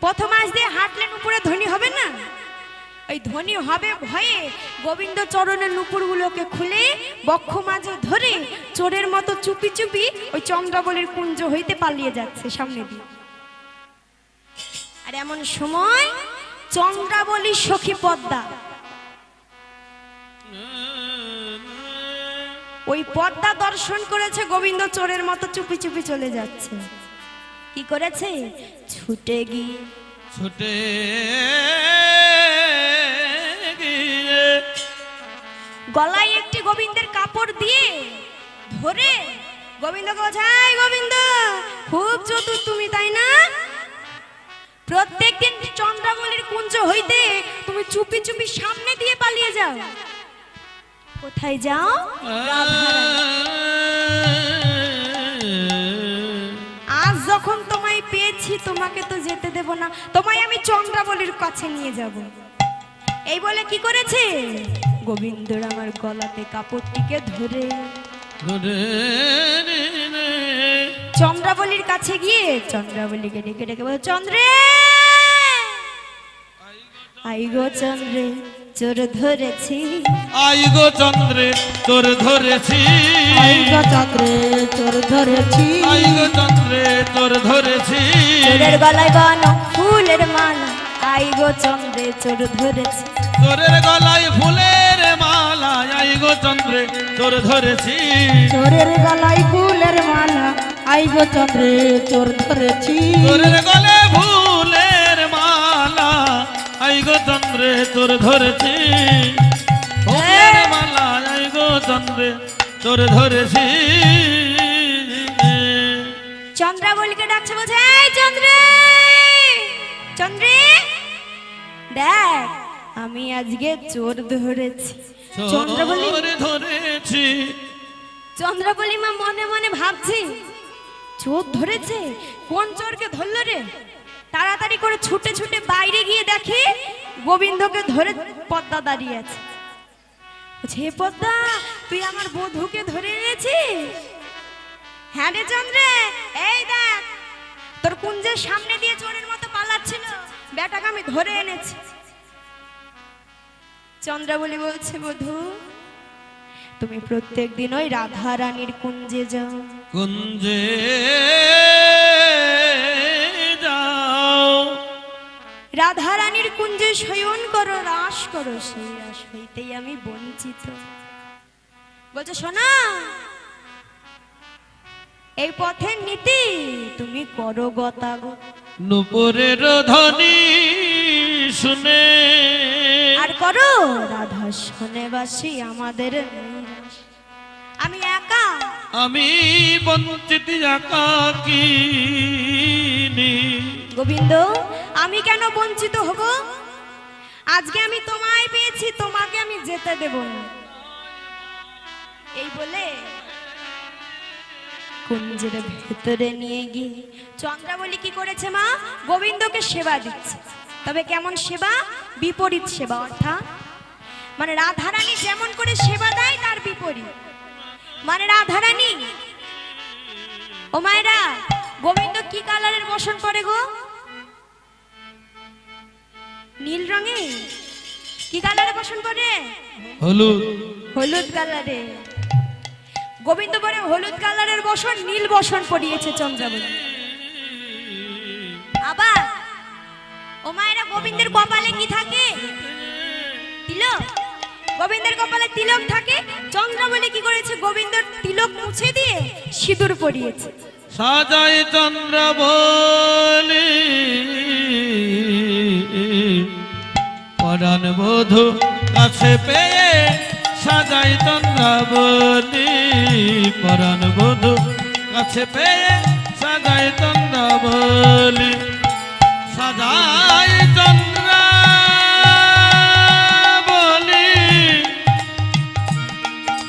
প্রথম মাস দিয়ে হাঁটলে নূপুরে ধ্বনি হবে না, ওই ধ্বনি হবে ভয়ে গোবিন্দ চরণের নূপুরগুলোকে খুলে বক্ষ মাঝে ধরে চোরের মতো চুপি চুপি ওই চন্দ্রাবলীর কুঞ্জ হইতে পালিয়ে যাচ্ছে সামনে দিয়ে। আর এমন সময় চন্দ্রাবলীর সখী পদ্মা, ওই পদ্মা দর্শন করেছে গোবিন্দ চোরের মতো চুপি চুপি চলে যাচ্ছে। কি করেছে? ছুটে গিয়ে গলায় একটি গোবিন্দের কাপড় দিয়ে ধরে গোবিন্দকে বলছে, হাই গোবিন্দ খুব চতুর তুমি তাই না? প্রত্যেকদিন চন্দ্রাবলীর কুঞ্জ হইতে তুমি চুপি চুপি সামনে দিয়ে পালিয়ে যাও। কোথায় যাও? আজ যখন তোমায় পেয়েছি তোমাকে তো যেতে দেব না, তোমায় আমি চন্দ্রাবলীর কাছে নিয়ে যাব। এই বলে কি করেছে গোবিন্দর আমার গলাতে কাপড়টিকে ধরে চন্দ্রাবলীর কাছে গিয়ে চন্দ্রাবলীকে ডেকে ডেকে বলে, চন্দ্রে আই গো চন্দ্রে চোর ধরেছি, আই গো চন্দ্রে তোর ধরেছি, আই গো চন্দ্রে চোর ধরেছি, আই গো চন্দ্রে তোর ধরেছি। চোরের গলায় বানো ফুলের মালা, আই গো চন্দ্রে চোর ধরেছি, তোরের গলায় ফুলের মালা, আই গো চন্দ্রে তোর ধরেছি। চোরের গলায় ফুলের মালা, আই গো চন্দ্রে চোর ধরেছি, তোরের গলায় ফুলের মালা, আই গো চন্দ্রে তোর ধরেছি। ফুলের মালা, আই গো চন্দ্রে তোর ধরেছি। চন্দ্রাবলীকে ডাকছে, বলছে এই চন্দ্রে, চন্দ্রে দেখ আমি আজকে চোর ধরেছি। চন্দ্রাবলী চোর ধরেছি, চন্দ্রাবলী মা মনে মনে ভাবছি চোর ধরেছে, কোন চোরকে ধরলো রে। তাড়াতাড়ি করে ছুটে ছুটে বাইরে গিয়ে দেখি গোবিন্দকে ধরে পদ্মা দাঁড়িয়ে আছে। বলছে হে পদ্মা, তুই আমার বধূকে ধরে এনেছিস? হ্যাঁ রে চন্দ্রে, এই দেখ তোর কুঞ্জের সামনে দিয়ে চোরের মতো পালাচ্ছিল, বেটাকে আমি ধরে এনেছি। চন্দ্রাবলী বলছে বধূ, তুমি প্রত্যেক দিন ওই রাধা রানীর কুঞ্জে যাও, কুঞ্জে যাও, রাধা রানীর কুঞ্জে শয়ন করো, রাস করো, সেই রাস হইতেই আমি বঞ্চিত। বলছে শোনা, এই পথের নীতি তুমি করো গতাগত, নুপুরের ধ্বনি শুনে, আর করো রাধা শোনেবাসী আমাদের নৈরাশ। আমি একা, আমি বঞ্চিত একাকিনী। গোবিন্দ আমি কেন বঞ্চিত হব? আজকে আমি তোমায় পেয়েছি, তোমাকে আমি যেতে দেব না। এই বলে কুঞ্জের ভেতরে নিয়ে গিয়ে চন্দ্রাবলী কি করেছে মা? গোবিন্দকে সেবা দিচ্ছে। তবে কেমন সেবা? বিপরীত সেবা, অর্থাৎ মানে রাধারানী যেমন করে সেবা দেয় তার বিপরীত। মানে রাধারানী, ও মায়েরা, গোবিন্দ কি কালারের বসন পরে গো? নীল রঙে। কি কালারে বসন পরে? হলুদ। হলুদ কালারে। গোবিন্দ পরে হলুদ কালারের বসন, নীল বসন পরিয়েছে চন্দ্রাবলী। আবার ও মায়েরা, গোবিন্দের কপালে কি থাকে? তিলক। গোবিন্দের কপালে তিলক থাকে। চন্দ্রাবলী কি করেছে? গোবিন্দর তিলক মুছে দিয়ে সিঁদুর পরিয়েছে। সাজাই চন্দ্রাবলী পরাণ বধূ কাছে পেয়ে, সাজাই চন্দ্রাবলী পরাণ বধূ কাছে পেয়ে, সাজাই চন্দ্রাবলী, সাজাই চন্দ্রাবলী,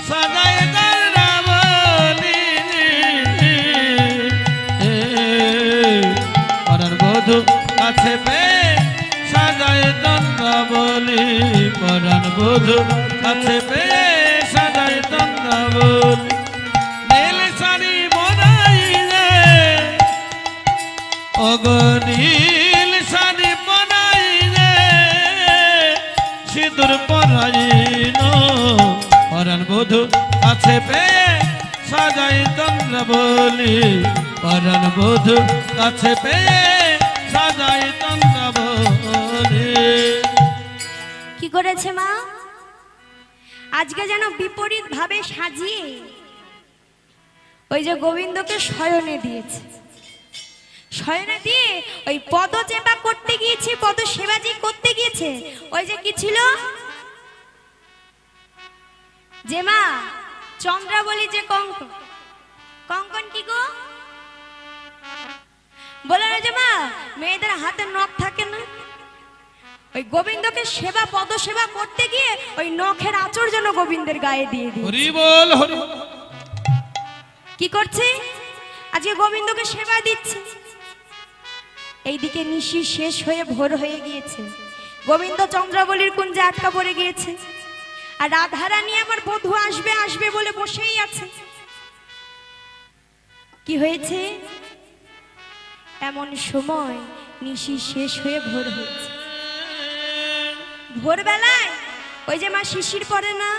সাজাই চন্দ্রাবলী পরাণ বধূ কাছে পেয়ে, সাজাই চন্দ্রাবলী পরাণ বধূ কাছে পেয়ে, সাজাই চন্দ্রাবলী। নীল শাড়ি বনাইলে, অগনীল শাড়ি বনাইলে, সিঁদুর পরাইল পরাণ বধূ কাছে পেয়ে, সাজাই চন্দ্রাবলী পরাণ বধূ কাছে পেয়ে, সাজাই চন্দ্রাবলী। কি করেছে মা? আজকে যেন বিপরীত ভাবে সাজিয়ে ওই যে গোবিন্দকে শয়নে দিয়েছে। শয়নে দিয়ে ওই পদচেপা করতে গিয়েছে, পদ সেবাজি করতে গিয়েছে। ওই যে কি ছিল যে মা চন্দ্রাবলী যে কঙ্কন, কঙ্কন কি গো বলে না যে মা, মেয়েদের হাতে নখ থাকে না, ওই গোবিন্দকে সেবা পদ সেবা করতে গিয়ে ওই নখের আঁচড় যেন গোবিন্দের গায়ে দিয়ে দিয়ে। হরি বল, হরি বল। কি করছে? আজকে গোবিন্দকে সেবা দিচ্ছে। এইদিকে নিশি শেষ হয়ে ভোর হয়ে গিয়েছে। গোবিন্দ চন্দ্রাবলীর কুঞ্জে আটকা পড়ে গিয়েছে। আর রাধারানী আমার বধূ আসবে আসবে বলে বসেই আছে। কি হয়েছে? এমন সময় নিশি শেষ হয়ে ভোর হয়েছে। ভোরবেলায় ওই যে মা শিশির পড়ে না,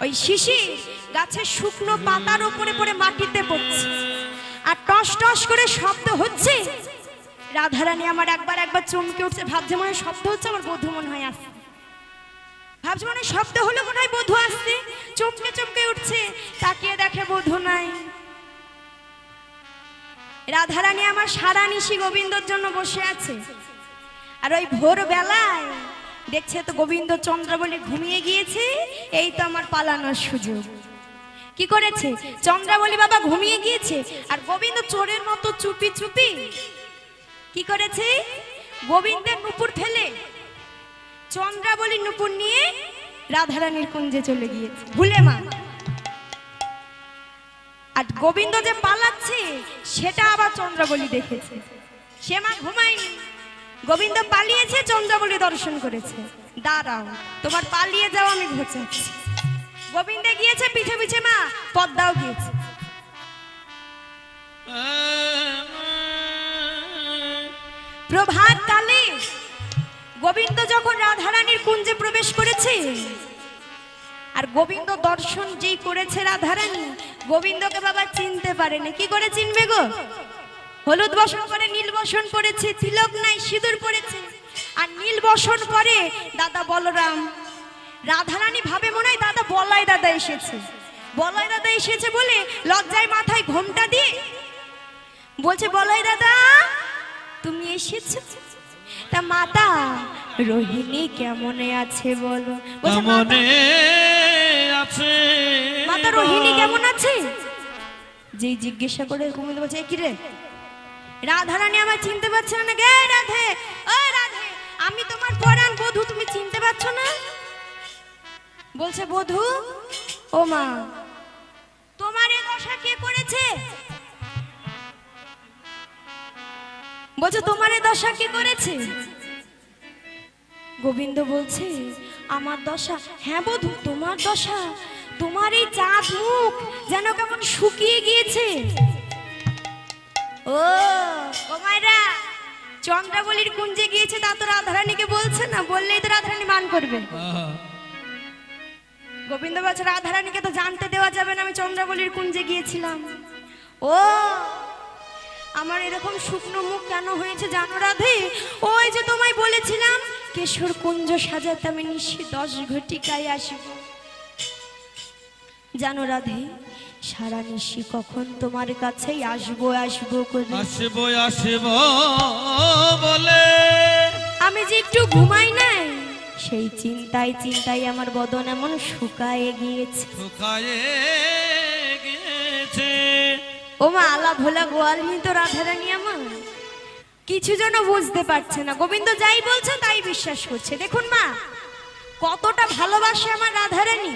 ওই শিশির গাছের শুকনো পাতার উপরে পড়ে মাটিতে পড়ছে আর টস টস করে শব্দ হচ্ছে। রাধারানী আমার একবার চমকে উঠছে, ভাবছে মনে হয় শব্দ হচ্ছে, আমার বধূ মনে হয় আসছে, ভাবছে মনে হয় শব্দ হলো, মনে হয় বধূ আসছে, চমকে চমকে উঠছে, তাকিয়ে দেখে বধূ নাই। রাধারানী আমার সারা নিশি গোবিন্দর জন্য বসে আছে, আর ওই ভোরবেলায় দেখছে তো গোবিন্দ চন্দ্রাবলী ঘুমিয়ে গিয়েছে, এই তো আমার পালানোর সুযোগ। কি করেছে, চন্দ্রাবলী বাবা ঘুমিয়ে গিয়েছে আর গোবিন্দ চোরের মতো চুপি চুপি কি করেছে, গোবিন্দের নুপুর ফেলে চন্দ্রাবলী নুপুর নিয়ে রাধারানীর কুঞ্জে চলে গিয়েছে ভুলে মা। আর গোবিন্দ যে পালাচ্ছে সেটা আবার চন্দ্রাবলী দেখেছে, সে মা ঘুমায়নি, গোবিন্দ পালিয়েছে, চন্দ্রাবলী দর্শন করেছে। দাঁড়াও, তোমার পালিয়ে যাও আমি ঘোচাচ্ছি। গোবিন্দে গিয়েছে পিছে পিছে মা, পদ্মাও গিয়েছে। প্রভাত কালে গোবিন্দ যখন রাধারানীর কুঞ্জে প্রবেশ করেছে, আর গোবিন্দ দর্শন যেই করেছে রাধারানী, গোবিন্দকে বাবা চিনতে পারেনি। কি করে চিনবে গো, হলুদ বসন করে নীল বসন পরেছে, তিলক নাই, সিঁদুর পরেছে, আর নীল বসন পরে দাদা বলরাম। রাধারানী ভাবে মনে হয় দাদা বলাই দাদা এসেছে, বলাই দাদা এসেছে বলে লজ্জায় মাথায় ঘোমটা দিয়ে বলছে, বলাই দাদা তুমি এসেছো? তা মাতা রোহিণী কেমনে আছে বলো? বলছে, কেমনে আছে মাতা রোহিণী কেমন আছে? যেই জিজ্ঞাসা করে কুমির বলছে, কি রে রাধারানী আমার চিনতে পারছে না? গে রাধে, ও রাধে, আমি তোমার পরাণ বধূ, তুমি চিনতে পারছো না? বলছে, বধূ ও মা, তোমার এ দশা কে করেছে? বলছে, তোমার এ দশা কে করেছে? গোবিন্দ বলছে, আমার দশা? হ্যাঁ বধূ, তোমার দশা, তোমার এই চাঁদ মুখ যেন কেমন শুকিয়ে গিয়েছে। ও মায়েরা, চন্দ্রাবলীর কুঞ্জে গিয়েছে, তা তো রাধারানীকে বলছে না, বললেই তো রাধারানী মান করবে। গোবিন্দ বলছে, রাধারানীকে তো জানতে দেওয়া যাবে না আমি চন্দ্রাবলীর কুঞ্জে গিয়েছিলাম। ও আমার এরকম শুকনো মুখ কেন হয়েছে জানো রাধে? ওই যে তোমায় বলেছিলাম কেশর কুঞ্জ সাজাতে আমি নিশি 10 ঘটিকায় আসব। জানো রাধে, সারা নিশি কখন তোমার কাছেই আসবো আসবো করে, আসবো আসবো বলে আমি যে একটু ঘুমাই নাই, সেই চিন্তায় চিন্তায় আমার বদন এমন শুকায়ে গিয়েছে, শুকায়ে গিয়েছে। ও মা, আলা ভোলা গোয়ালনি তো রাধারানী আমার কিছু যেন বুঝতে পারছে না। গোবিন্দ যাই বলছে তাই বিশ্বাস করছে। দেখুন মা, কতটা ভালোবাসে আমার রাধারানী,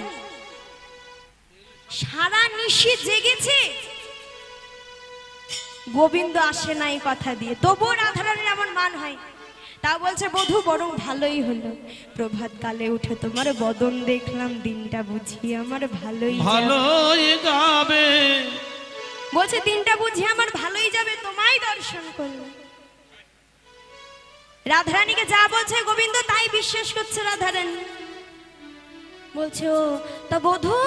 সারা নিশি জেগেছে, গোবিন্দ আসে নাই কথা দিয়ে, তবুও রাধারানীর এমন মান হয়। তা বলছে, বধূ বরং ভালোই হলো, প্রভাত কালে উঠে তোমার বদন দেখলাম, দিনটা বুঝি আমার ভালোই যাবে। বলছে, দিনটা বুঝি আমার ভালোই যাবে, তোমায় দর্শন করলো। রাধারানীকে যা বলছে গোবিন্দ তাই বিশ্বাস করছে রাধারানী। বলছে, ও তা বধূ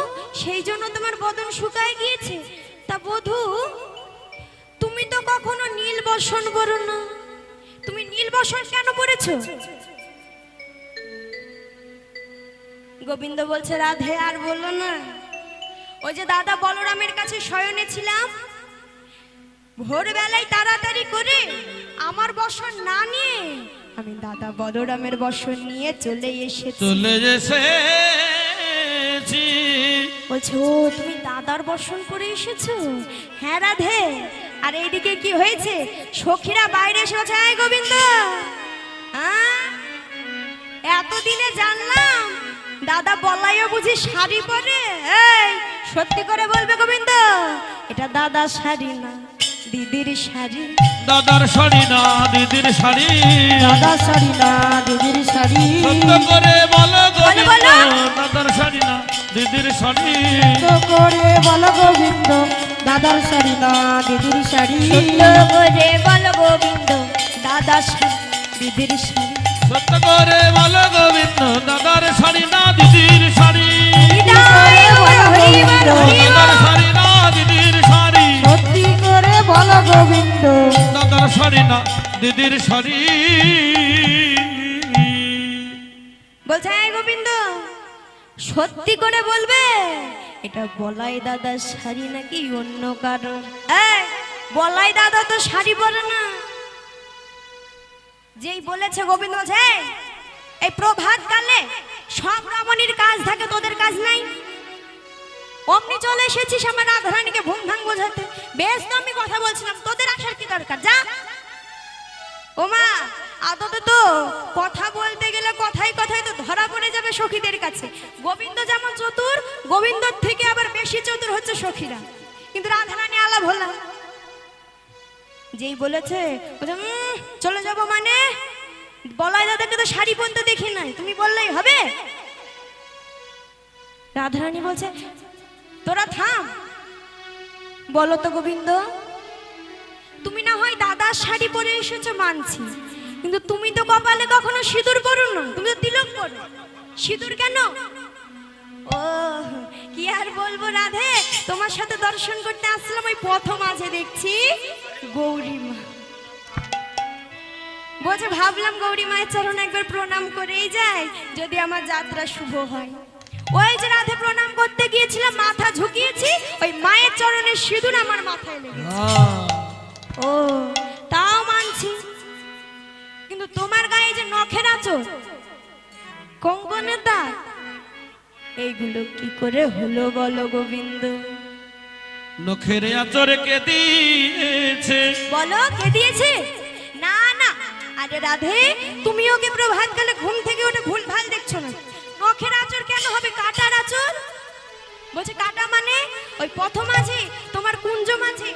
সেই জন্য তোমার বদন শুকায় গিয়েছে? তা বধূ তুমি তো কখনো নীল বসন পরো না, তুমি নীল বসন কেন পরেছো? গোবিন্দ বলছে, রাধে আর বলো না, ওই যে দাদা বলরামের কাছে শয়নে ছিলাম, ভোরবেলায় তাড়াতাড়ি করে আমার বসন না নিয়ে আমি দাদা বলরামের বসন নিয়ে চলে এসেছি। বলছে, ও তুমি দাদার বসন পরে এসেছো? হ্যাঁ রাধে। আর এইদিকে কি হয়েছে, সখীরা বাইরে এসে বলছে, এই গোবিন্দ, এতদিনে জানলাম দাদা বলাইও বুঝি শাড়ি পরে। এই সত্যি করে বলবে গোবিন্দ, এটা দাদার শাড়ি না দিদির শাড়ি। দাদার শাড়ি না দিদির শাড়ি, দাদার শাড়ি না দিদির শাড়ি। সত্য করে বলো গোবিন্দ, দাদার শাড়ি না দিদির শাড়ি। সত্য করে বলো গোবিন্দ, দাদার শাড়ি না দিদির শাড়ি। সত্য করে বলো গোবিন্দ, দাদার শাড়ি দিদির শাড়ি। সত্য করে বলো গোবিন্দ, সখীদের সারি। বলছে এই গোবিন্দ, সত্যি করে বলবে এটা বলাই দাদার শাড়ি নাকি অন্য কারোর? এই বলাই দাদা তো শাড়ি পরে না। যেই বলেছে গোবিন্দ বলছে এই প্রভাত কালে সব রমণীর কাজ থাকে, তোদের কাজ নাই। অমনি চলে এসেছিস আমার রাধারানীকে ঘুম ভাঙ বোঝাতে। বেশ, তো আমি কথা বলছিলাম, তোদের আসার কি দরকার? যা। ওমা, আদতে তো কথা বলতে গেলে কথাই কথাই তো ধরা পড়ে যাবে সখীদের কাছে। গোবিন্দ যেমন চতুর, গোবিন্দর থেকে আবার বেশি চতুর হচ্ছে সখীরা। কিন্তু রাধারানী আলা ভোলা। যেই বলেছে চলে যাব মানে, বলাই দাদাকে তো শাড়ি পরতে দেখি নাই, তুমি বললেই হবে? রাধারানী বলছে তোরা থাম। বলো তো গোবিন্দ, তুমি না হয় দাদার শাড়ি পরে এসেছো মানছি, কিন্তু তুমি তো কপালে কখনো সিঁদুর পরো না, তুমি তো তিলক পরো। সিঁদুর কেন? ও কি আর বলবো রাধে, তোমার সাথে দর্শন করতে আসলাম, ওই প্রথম আজে দেখছি গৌরী মা। বলছে ভাবলাম গৌরী মায়ের চরণে একবার প্রণাম করেই যাই, যদি আমার যাত্রা শুভ হয়। ওই যে রাধে প্রণাম করতে গিয়েছিলাম, মাথা ঝুঁকিয়েছি, ওই মায়ের চরণের সিঁদুর আমার মাথায় লেগেছে। ও তাও মানছি, কিন্তু তোমার গায়ে যে নখের আঁচড়, কঙ্কনের দাগ, এইগুলো কি করে হলো বলো গোবিন্দ? নখের আঁচড়ে কে দিয়েছে? বলো কে দিয়েছে? না না, আরে রাধে, তুমি ওকে প্রভাত কালে ঘুম থেকে উঠে ভুল ভাল দেখছো না। নখের আঁচড় কেন হবে? কাটার আঁচড়। বলছে কাটা মানে ওই প্রথম মাঝে, তোমার কুঞ্জ মাঝে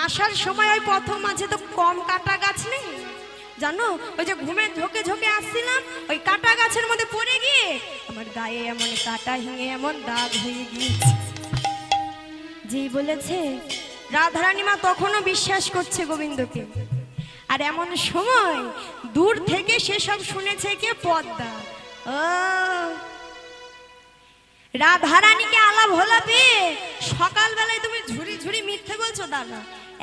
আসার সময় ওই প্রথম মাঝে তো কম কাটা গাছ নেই জানো? ওই যে ঘুমে ঝোঁকে ঝোঁকে আসছিলাম, ওই কাটা গাছের মধ্যে পড়ে গিয়ে আমার গায়ে এমন কাটা হিঙে এমন দাগ হয়ে গিয়েছে। যেই বলেছে রাধারানী মা তখনও বিশ্বাস করছে গোবিন্দকে। আর এমন সময় দূর থেকে সেসব শুনেছে কে? পদ্মা। ও রাধারানীকে আলাপ হলা পেয়ে সকালবেলায় তুমি ঝুড়ি ঝুড়ি মিথ্যে বলছো দাদা।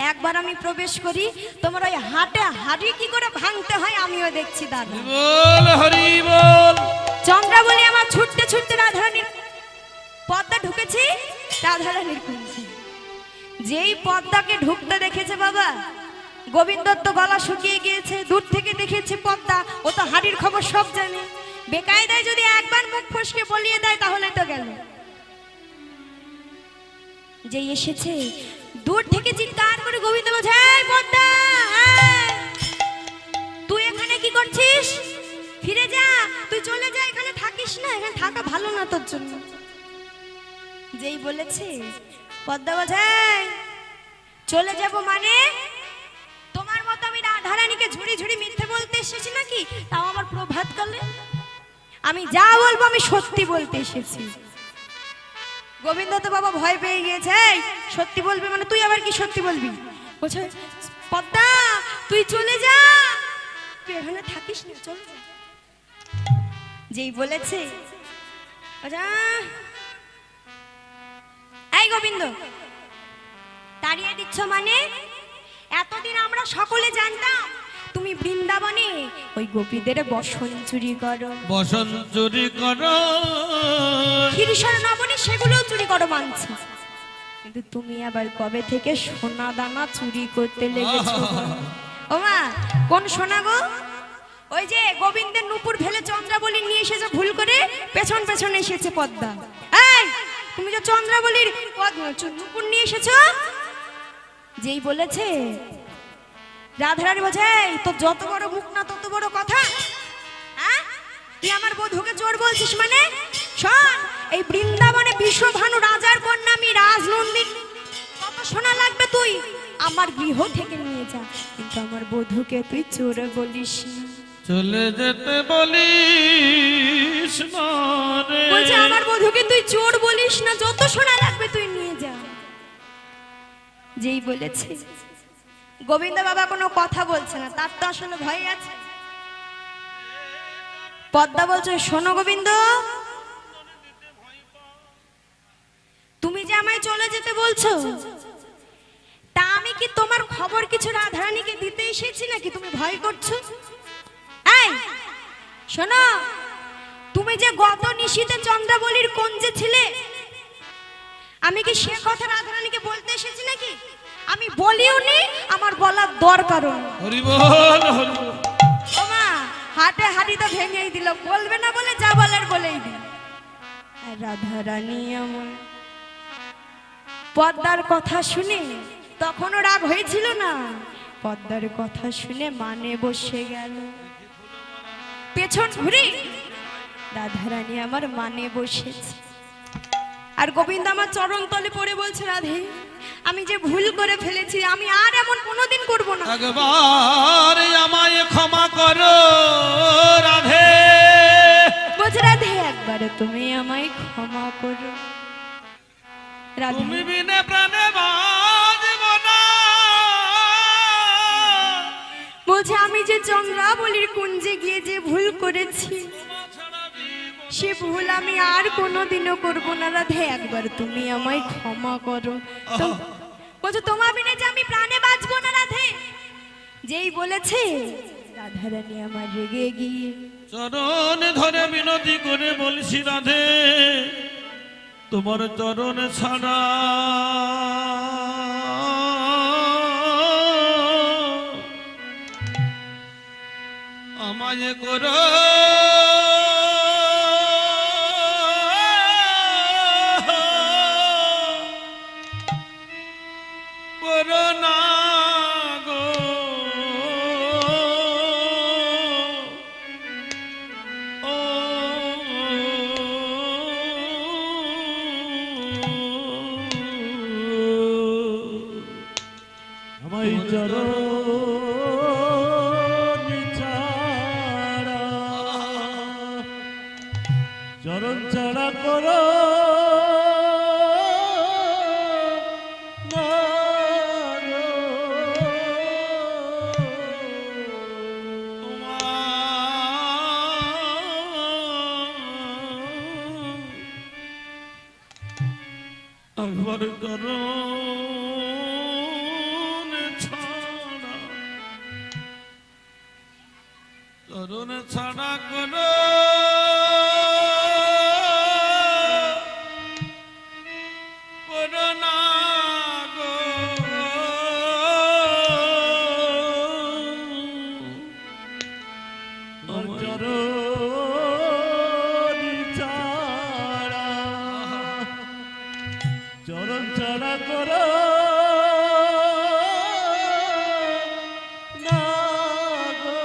একবার আমি প্রবেশ করি, তোমার ওই হাটে হাড়ি কি করে ভাঙতে হয় আমিও দেখছি দাদা। বল হরি বল। চন্দ্রাবলী আমার ছুটতে ছুটতে রাধারানীর পদ্মা ঢুকেছি, রাধারানীর কুঞ্জে। যেই পদ্মাকে ঢুকতে দেখেছে বাবা, গোবিন্দর তো গলা শুকিয়ে গিয়েছে, দূর থেকে দেখেছে পদ্মা, ও তো হাড়ির খবর সব জানে। বেকায়দায় যদি একবার মুখ ফসকে বলিয়ে দেয় তাহলে তো গেল। যে এসেছে দূর থেকে চিৎকার করে গোবিন্দ বলছে এই পদ্মা, তুই এখানে কি করছিস? ফিরে যা, তুই চলে যা, এখানে থাকিস না, এখানে থাকা ভালো না তোর জন্য। যেই বলেছে পদ্মা বলছে চলে যাব মানে, তোমার মতো আমি রাধারানীকে ঝুড়ি ঝুড়ি মিথ্যে বলতে এসেছি নাকি? তাও আমার প্রভাত কালে আমি যা বলবো আমি সত্যি বলতে এসেছি। গোবিন্দ তো বাবা ভয় পেয়ে গিয়েছে, সত্যি বলবি মানে তুই আবার কি সত্যি বলবি? বলছে পদ্মা তুই চলে যা, তুই এখানে থাকিস না, চলে যা। যেই বলেছে এই গোবিন্দ তাড়িয়ে দিচ্ছ মানে? এতদিন আমরা সকলে জানতাম তুমি বৃন্দাবনে ওই গোপীদের বসন চুরি করো, বসন চুরি করো, ক্ষীরসর নবনী সেগুলোও চুরি করো মানছি, কিন্তু তুমি আবার কবে থেকে সোনা দানা চুরি করতে লেগেছো? ও মা, কোন সোনা গো? ওই যে গোবিন্দের নুপুর ফেলে চন্দ্রাবলী নিয়ে এসেছে ভুল করে, পেছন পেছন এসেছে পদ্মা। এই তুমি যে চন্দ্রাবলীর নুপুর নিয়ে এসেছো। যেই বলেছে রাধারানী বলছে তো যত বড় মুখ না তত বড় কথা। হ্যাঁ, তুই আমার বধূকে চোর বলছিস মানে? শোন, এই বৃন্দাবনে বিশ্বভানু রাজার কন্যা আমি রাজনন্দিনী, কত সোনা লাগবে তুই আমার গৃহ থেকে নিয়ে যা, কিন্তু আমার বধূকে তুই চোর বলিস না। চলে যেতে বলিস না রে। বলছে আমার বধূকে তুই চোর বলিস না, যত সোনা লাগবে তুই নিয়ে যা। যেই বলেছে গোবিন্দ বাবা কোনো কথা বলছে না, তার তো আসলে ভয় আছে। পদ্মা বলছে শোনো গোবিন্দ, তুমি যে আমায় চলে যেতে বলছো, তা আমি কি তোমার খবর কিছু রাধারানীকে দিতে এসেছি নাকি তুমি ভয় করছো? এই শোনো, তুমি যে গত নিশীতে চন্দ্রাবলীর কুঞ্জে ছিলে, আমি কি সে কথা রাধারানীকে বলতে এসেছি নাকি? আমি বলিও নি, আমার বলার দরকারও নেই। হরি বল হরি বল। ওমা হাটে হাড়ি তো ভেঙেই দিল, বলবে না বলে যা বলার বলেই দিল। রাধারানী আমার পদ্মার কথা শুনে তখনও রাগ হয়েছিল না, পদ্মার কথা শুনে মানে বসে গেল। পেছন ঘুরে রাধারানী আমার মানে বসেছে, আর গোবিন্দ আমার চরণ তলে পড়ে বলছে, রাধে আমি যে ভুল করে ফেলেছি, আমি আর এমন কোনোদিন করব না। একবার আমায় ক্ষমা করো রাধে। বলছে রাধে একবার তুমি আমায় ক্ষমা করো। রাধে তুমি বিনে প্রাণে বাঁচব না। বলছে আমি যে চন্দ্রাবলীর কুঞ্জে গিয়ে যে ভুল করেছি, সে ভুল আমি আর কোনোদিনও করবো না। রাধে একবার তুমি আমায় ক্ষমা করো। বলছে তোমার বিনে যে আমি প্রাণে বাঁচবো না। রাধে যেই বলেছে, রাধারানী আমার রেগে গিয়ে চরণ ধরে মিনতি করে বলছি, রাধে তোমার চরণ ছাড়া আমায় করো করোনা গো। আমায় চরণ ছাড়া, চরণ ছাড়া করো না গো। একবার চরণ ছাড়া, চরণ ছাড়া করো করোনা গো। তোমার চরণ ছাড়া, চরণ ছাড়া করো না গো।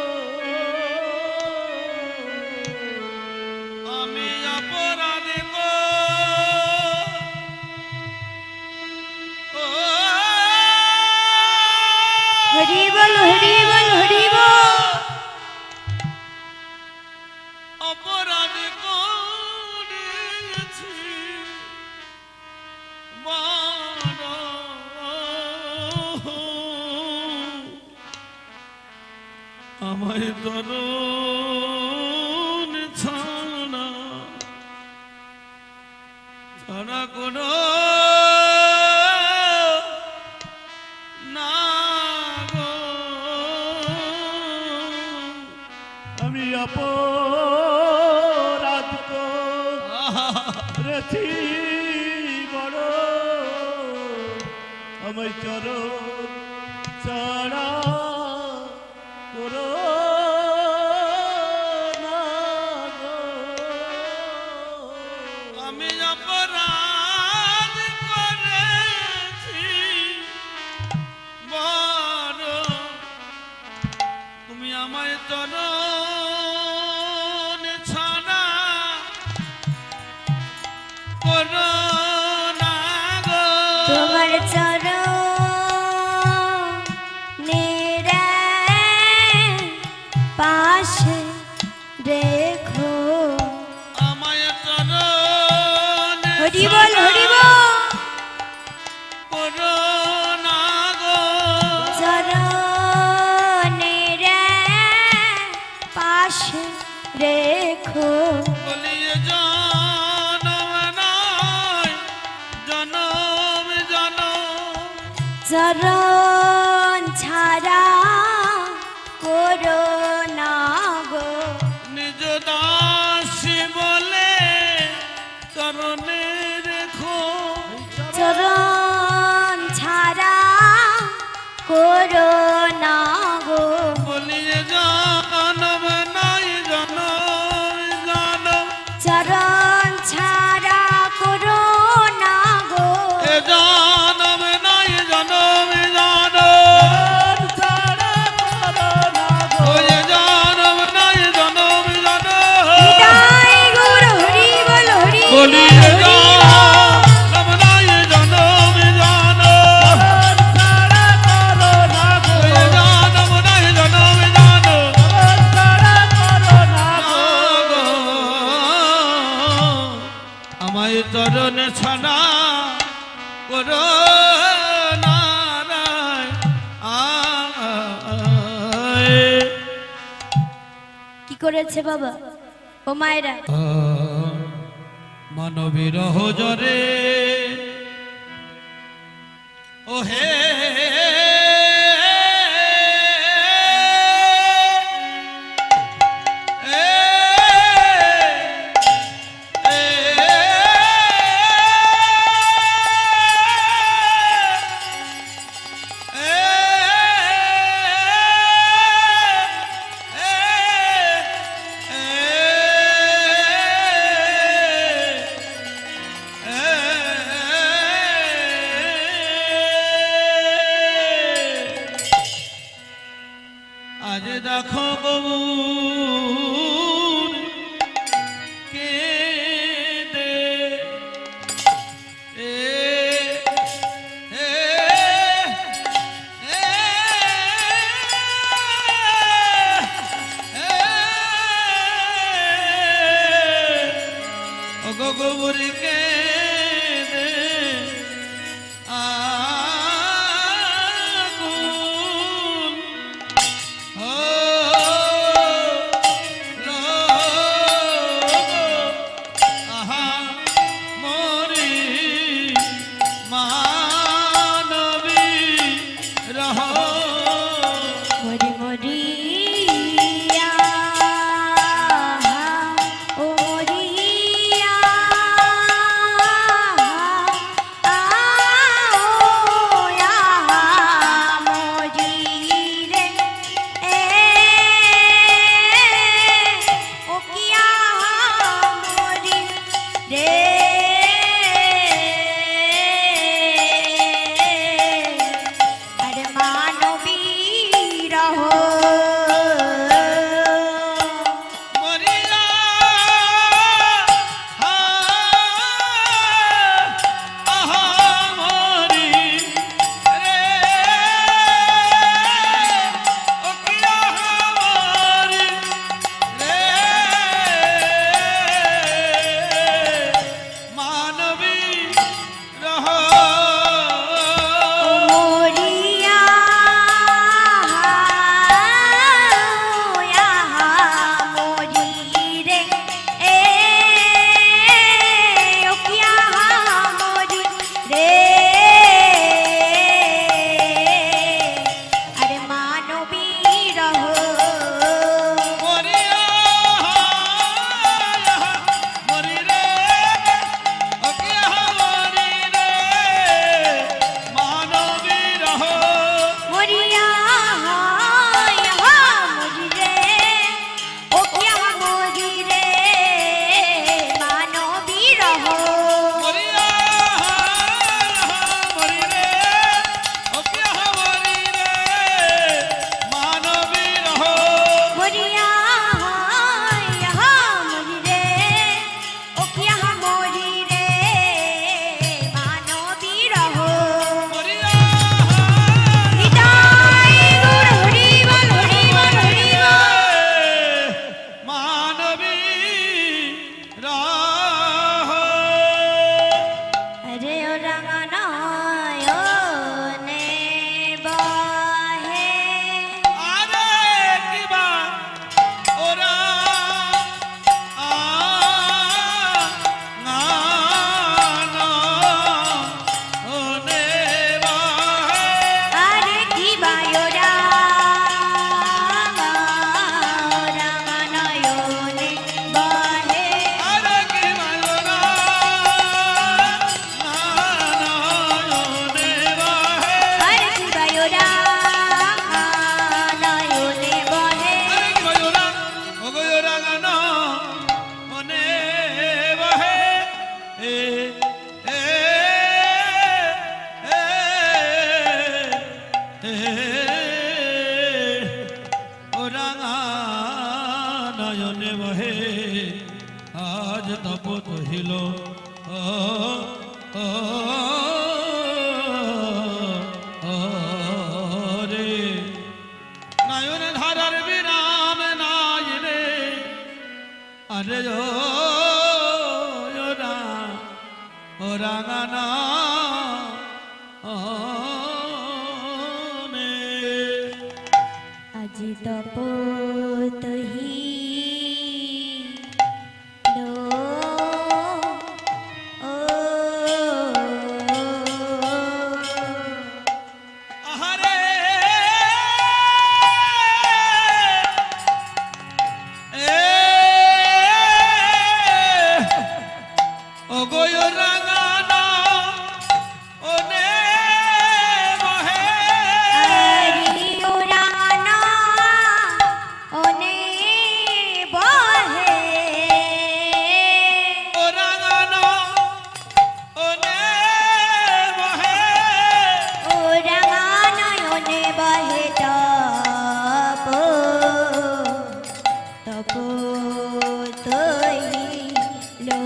আমি অপরাধী গো। হরি বল হরি বল হরি বল। অপরাধ করেছি বড়, আমায় তরুণ ছাড়া ছাড়া কোনো না গো। আমি অপরাধ করেছি বড়, আমায় চরণ ছাড়া করো না গো। আমি অপরাধ করেছি বড়, তুমি আমায় চরণ ছাড়া করো না গো। তোমার চরণের পাশে রেখো। আমায় চরণ হরি বল হরি বল। করো না গো। চরণের পাশে রেখো। বলিয়ে জনম নয় জনম জনম চরণ বলিয়ে জনম নাই জনম জানো ছাড়া করো না গো জনম নাই জনম জানো ছাড়া করো না গো আমায় চরণে ছানা করো কি করেছে বাবা ও মায়েরা? মানবীর জরে ও হে আজ দেখো বউর কেঁদে এ এ এ ও গো বউর কেঁদে আগুন আহা মরি মানবী রহ মরি মরিয়া ও মরিয়া আজ তপত হিল রে নয়ন ধারার বিরাম নাই রে আরে ও রাঙানা আজি তপত হিলো আহারে ও গয় রাঙানা ওনে বহে আরি ওরানা ওনে বহে ও রাঙানা ওনে বহে ওরানা ওনে বহে তপ তপ তহিলো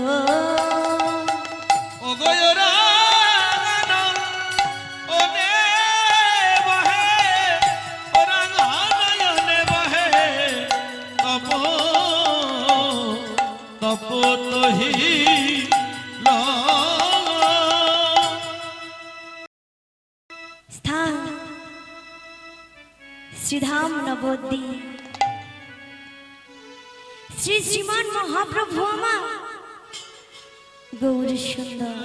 ও গয় রাঙানা ওনে বহে ও রাঙানা ওনে বহে তপ তপ তহিল স্থান শ্রীধাম নবদ্বীপ শ্রী শ্রীমান মহাপ্রভু আমার গৌর সুন্দর